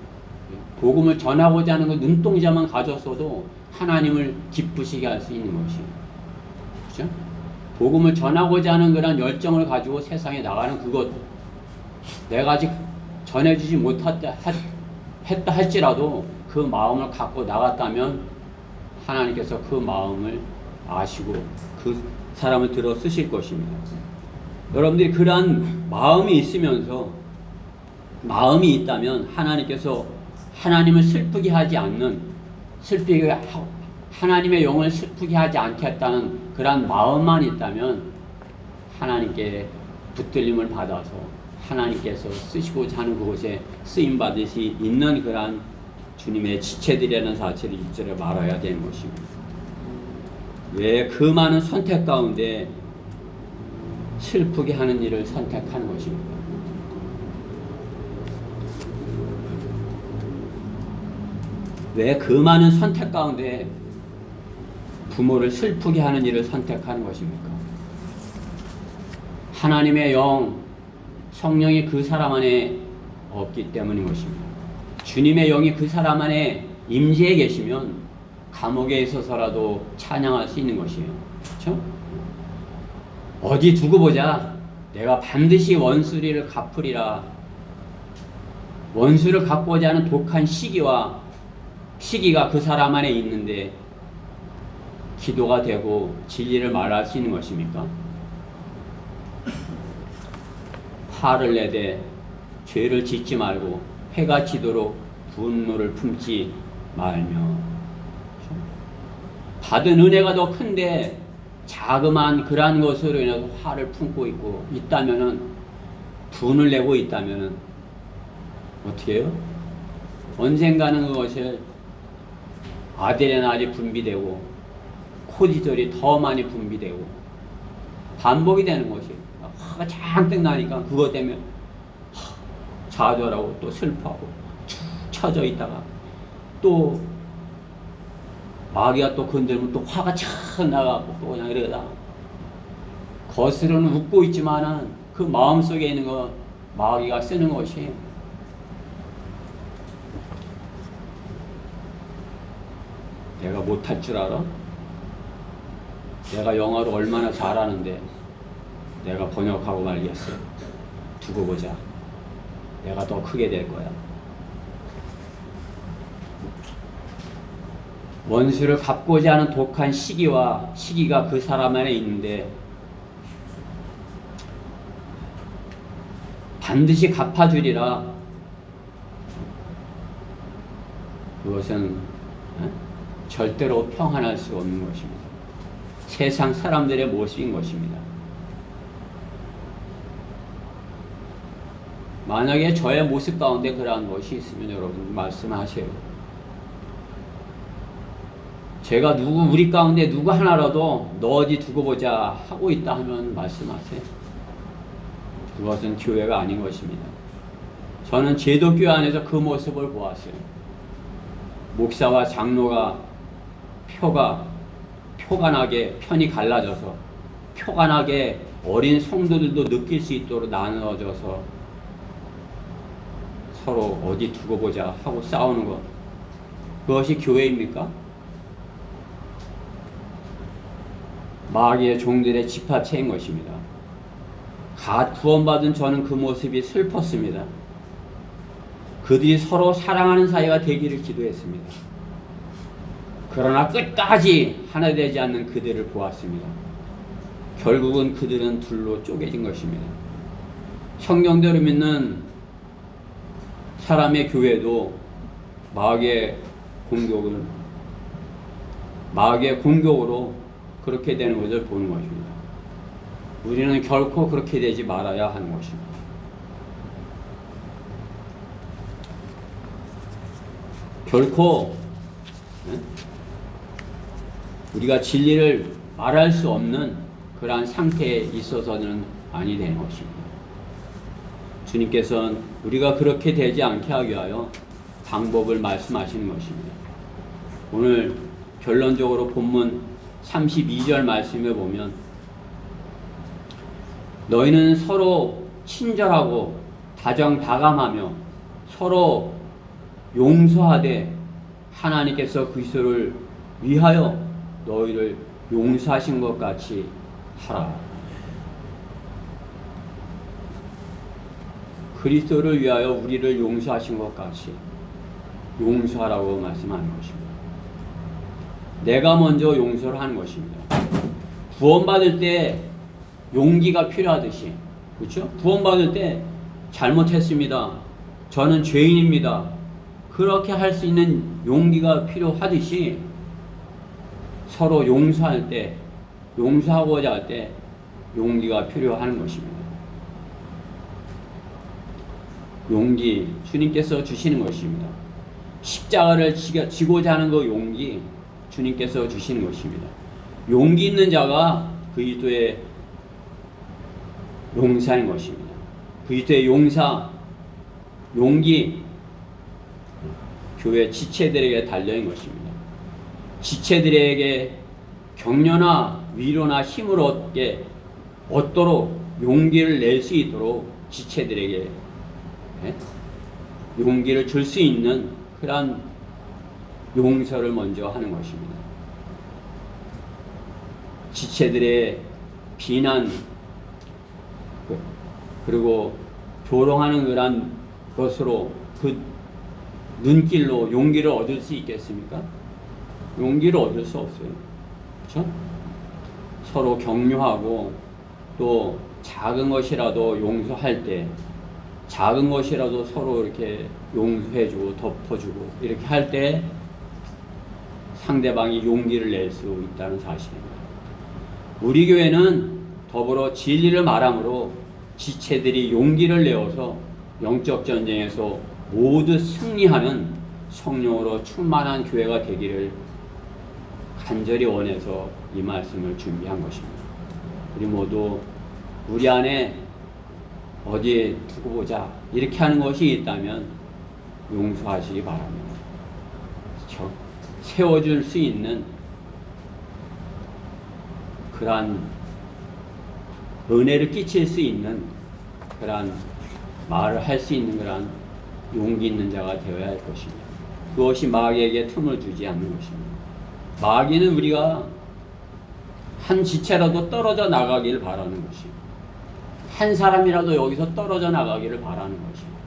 복음을 전하고자 하는 그 눈동자만 가졌어도 하나님을 기쁘시게 할 수 있는 것이에요. 그렇죠? 복음을 전하고자 하는 그런 열정을 가지고 세상에 나가는 그것, 내가 아직 전해주지 못했다 할지라도 그 마음을 갖고 나갔다면 하나님께서 그 마음을 아시고 그 사람을 들어 쓰실 것입니다. 여러분들이 그러한 마음이 있으면서, 마음이 있다면 하나님께서 하나님을 슬프게 하지 않는, 하나님의 영을 슬프게 하지 않겠다는 그러한 마음만 있다면 하나님께 붙들림을 받아서 하나님께서 쓰시고자 하는 그곳에 쓰임받으시 있는 그러한 주님의 지체들이라는 사실을 일절에 말아야 되는 것입니다. 왜 그 많은 선택 가운데 슬프게 하는 일을 선택하는 것입니까? 왜 그 많은 선택 가운데 부모를 슬프게 하는 일을 선택하는 것입니까? 하나님의 영, 성령이 그 사람 안에 없기 때문인 것입니다. 주님의 영이 그 사람 안에 임재해 계시면 감옥에 있어서라도 찬양할 수 있는 것이에요. 그렇죠? 어디 두고 보자. 내가 반드시 원수리를 갚으리라. 원수를 갚고자 하는 독한 시기가 그 사람 안에 있는데 기도가 되고 진리를 말할 수 있는 것입니까? 화를 내되 죄를 짓지 말고 해가 지도록 분노를 품지 말며. 받은 은혜가 더 큰데 자그마한 그러한 것으로 인해서 화를 품고 있다면은, 분을 내고 있다면은 어떻게 해요? 언젠가는 그것을 아드레날이 분비되고 코티졸이 더 많이 분비되고 반복이 되는 것이에요. 화가 잔뜩 나니까 그것 때문에 좌절하고 또 슬퍼하고 축 처져 있다가 또 마귀가 또 건들면 또 화가 착 나가고 또 그냥 이러다가 겉으로는 웃고 있지만은 그 마음속에 있는 거 마귀가 쓰는 것이, 내가 못할 줄 알아? 내가 영어를 얼마나 잘하는데 내가 번역하고 말겠어. 두고 보자. 내가 더 크게 될 거야. 원수를 갚고자 하는 독한 시기가 그 사람 안에 있는데 반드시 갚아주리라. 그것은 절대로 평안할 수 없는 것입니다. 세상 사람들의 모습인 것입니다. 만약에 저의 모습 가운데 그러한 것이 있으면 여러분 말씀하세요. 제가 우리 가운데 누구 하나라도 너 어디 두고 보자 하고 있다 하면 말씀하세요. 그것은 교회가 아닌 것입니다. 저는 제도교회 안에서 그 모습을 보았어요. 목사와 장로가 표가 나게 편이 갈라져서 표가 나게 어린 성도들도 느낄 수 있도록 나눠져서 서로 어디 두고 보자 하고 싸우는 것, 그것이 교회입니까? 마귀의 종들의 집합체인 것입니다. 갓 구원받은 저는 그 모습이 슬펐습니다. 그들이 서로 사랑하는 사이가 되기를 기도했습니다. 그러나 끝까지 하나 되지 않는 그들을 보았습니다. 결국은 그들은 둘로 쪼개진 것입니다. 성경대로 믿는 사람의 교회도 마귀의 공격으로 그렇게 되는 것을 보는 것입니다. 우리는 결코 그렇게 되지 말아야 하는 것입니다. 결코 우리가 진리를 말할 수 없는 그러한 상태에 있어서는 아니 되는 것입니다. 주님께서는 우리가 그렇게 되지 않게 하기 위하여 방법을 말씀하시는 것입니다. 오늘 결론적으로 본문 32절 말씀에 보면 너희는 서로 친절하고 다정다감하며 서로 용서하되 하나님께서 그리스도를 위하여 너희를 용서하신 것 같이 하라. 그리스도를 위하여 우리를 용서하신 것 같이 용서하라고 말씀하는 것입니다. 내가 먼저 용서를 하는 것입니다. 구원받을 때 용기가 필요하듯이, 그렇죠? 구원받을 때 잘못했습니다. 저는 죄인입니다. 그렇게 할 수 있는 용기가 필요하듯이 서로 용서할 때, 용서하고자 할 때 용기가 필요한 것입니다. 용기, 주님께서 주시는 것입니다. 십자가를 지고자 하는 그 용기, 주님께서 주시는 것입니다. 용기 있는 자가 그리스도의 용사인 것입니다. 그리스도의 용사, 용기, 교회 지체들에게 달려있는 것입니다. 지체들에게 격려나 위로나 힘을 얻도록 용기를 낼 수 있도록 지체들에게 용기를 줄 수 있는 그러한 용서를 먼저 하는 것입니다. 지체들의 비난 그리고 조롱하는 그러한 것으로 그 눈길로 용기를 얻을 수 있겠습니까? 용기를 얻을 수 없어요. 그렇죠? 서로 격려하고 또 작은 것이라도 용서할 때 작은 것이라도 서로 이렇게 용서해주고 덮어주고 이렇게 할 때 상대방이 용기를 낼 수 있다는 사실입니다. 우리 교회는 더불어 진리를 말함으로 지체들이 용기를 내어서 영적 전쟁에서 모두 승리하는 성령으로 충만한 교회가 되기를 간절히 원해서 이 말씀을 준비한 것입니다. 우리 모두 우리 안에 어디에 두고 보자 이렇게 하는 것이 있다면 용서하시기 바랍니다. 그렇죠? 세워줄 수 있는 그러한 은혜를 끼칠 수 있는 그러한 말을 할 수 있는 그러한 용기 있는 자가 되어야 할 것입니다. 그것이 마귀에게 틈을 주지 않는 것입니다. 마귀는 우리가 한 지체라도 떨어져 나가기를 바라는 것입니다. 한 사람이라도 여기서 떨어져 나가기를 바라는 것입니다.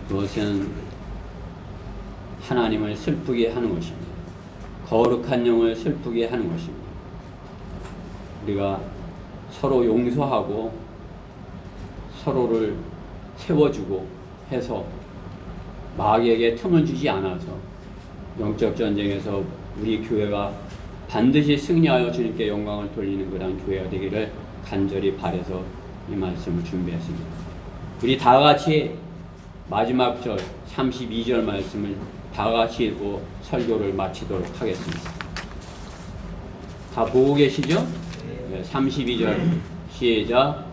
그것은 하나님을 슬프게 하는 것입니다. 거룩한 영을 슬프게 하는 것입니다. 우리가 서로 용서하고 서로를 세워주고 해서 마귀에게 틈을 주지 않아서 영적 전쟁에서 우리 교회가 반드시 승리하여 주님께 영광을 돌리는 그런 교회가 되기를 간절히 바라서 이 말씀을 준비했습니다. 우리 다 같이 마지막 절 32절 말씀을 다 같이 읽고 설교를 마치도록 하겠습니다. 다 보고 계시죠? 32절 시작.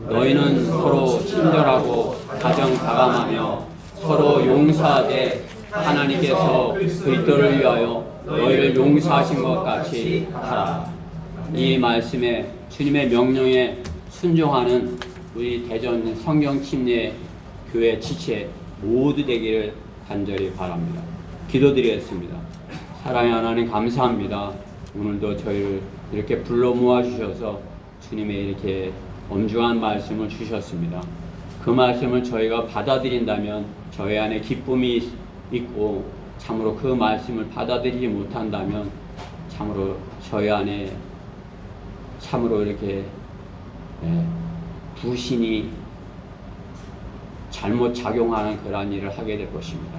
너희는 서로 친절하고 다정다감하며 서로 용서하되 하나님께서 그리스도를 위하여 너희를 용서하신 것 같이 하라. 이 말씀에 주님의 명령에 순종하는 우리 대전 성경침례 교회 지체 모두 되기를 간절히 바랍니다. 기도드리겠습니다. 사랑의 하나님 감사합니다. 오늘도 저희를 이렇게 불러 모아주셔서 주님의 이렇게 엄중한 말씀을 주셨습니다. 그 말씀을 저희가 받아들인다면 저희 안에 기쁨이 있고 참으로 그 말씀을 받아들이지 못한다면 참으로 저희 안에 참으로 이렇게 부신이 잘못 작용하는 그러한 일을 하게 될 것입니다.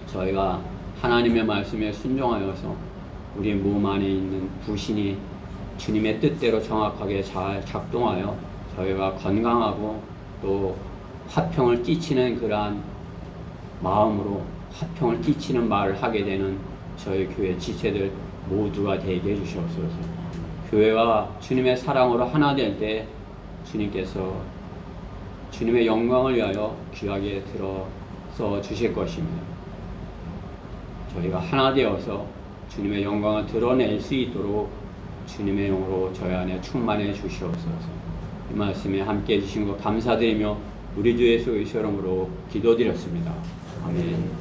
저희가 하나님의 말씀에 순종하여서 우리 몸 안에 있는 부신이 주님의 뜻대로 정확하게 잘 작동하여 저희가 건강하고 또 화평을 끼치는 그러한 마음으로 화평을 끼치는 말을 하게 되는 저희 교회 지체들 모두가 되게 해주시옵소서. 교회가 주님의 사랑으로 하나 될 때 주님께서 주님의 영광을 위하여 귀하게 들어서 주실 것입니다. 저희가 하나 되어서 주님의 영광을 드러낼 수 있도록 주님의 영으로 저희 안에 충만해 주시옵소서. 이 말씀에 함께 해주신 것 감사드리며 우리 주 예수 그리스도의 이름으로 기도드렸습니다. 아멘.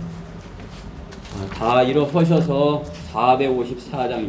다 일어서셔서 454장입니다.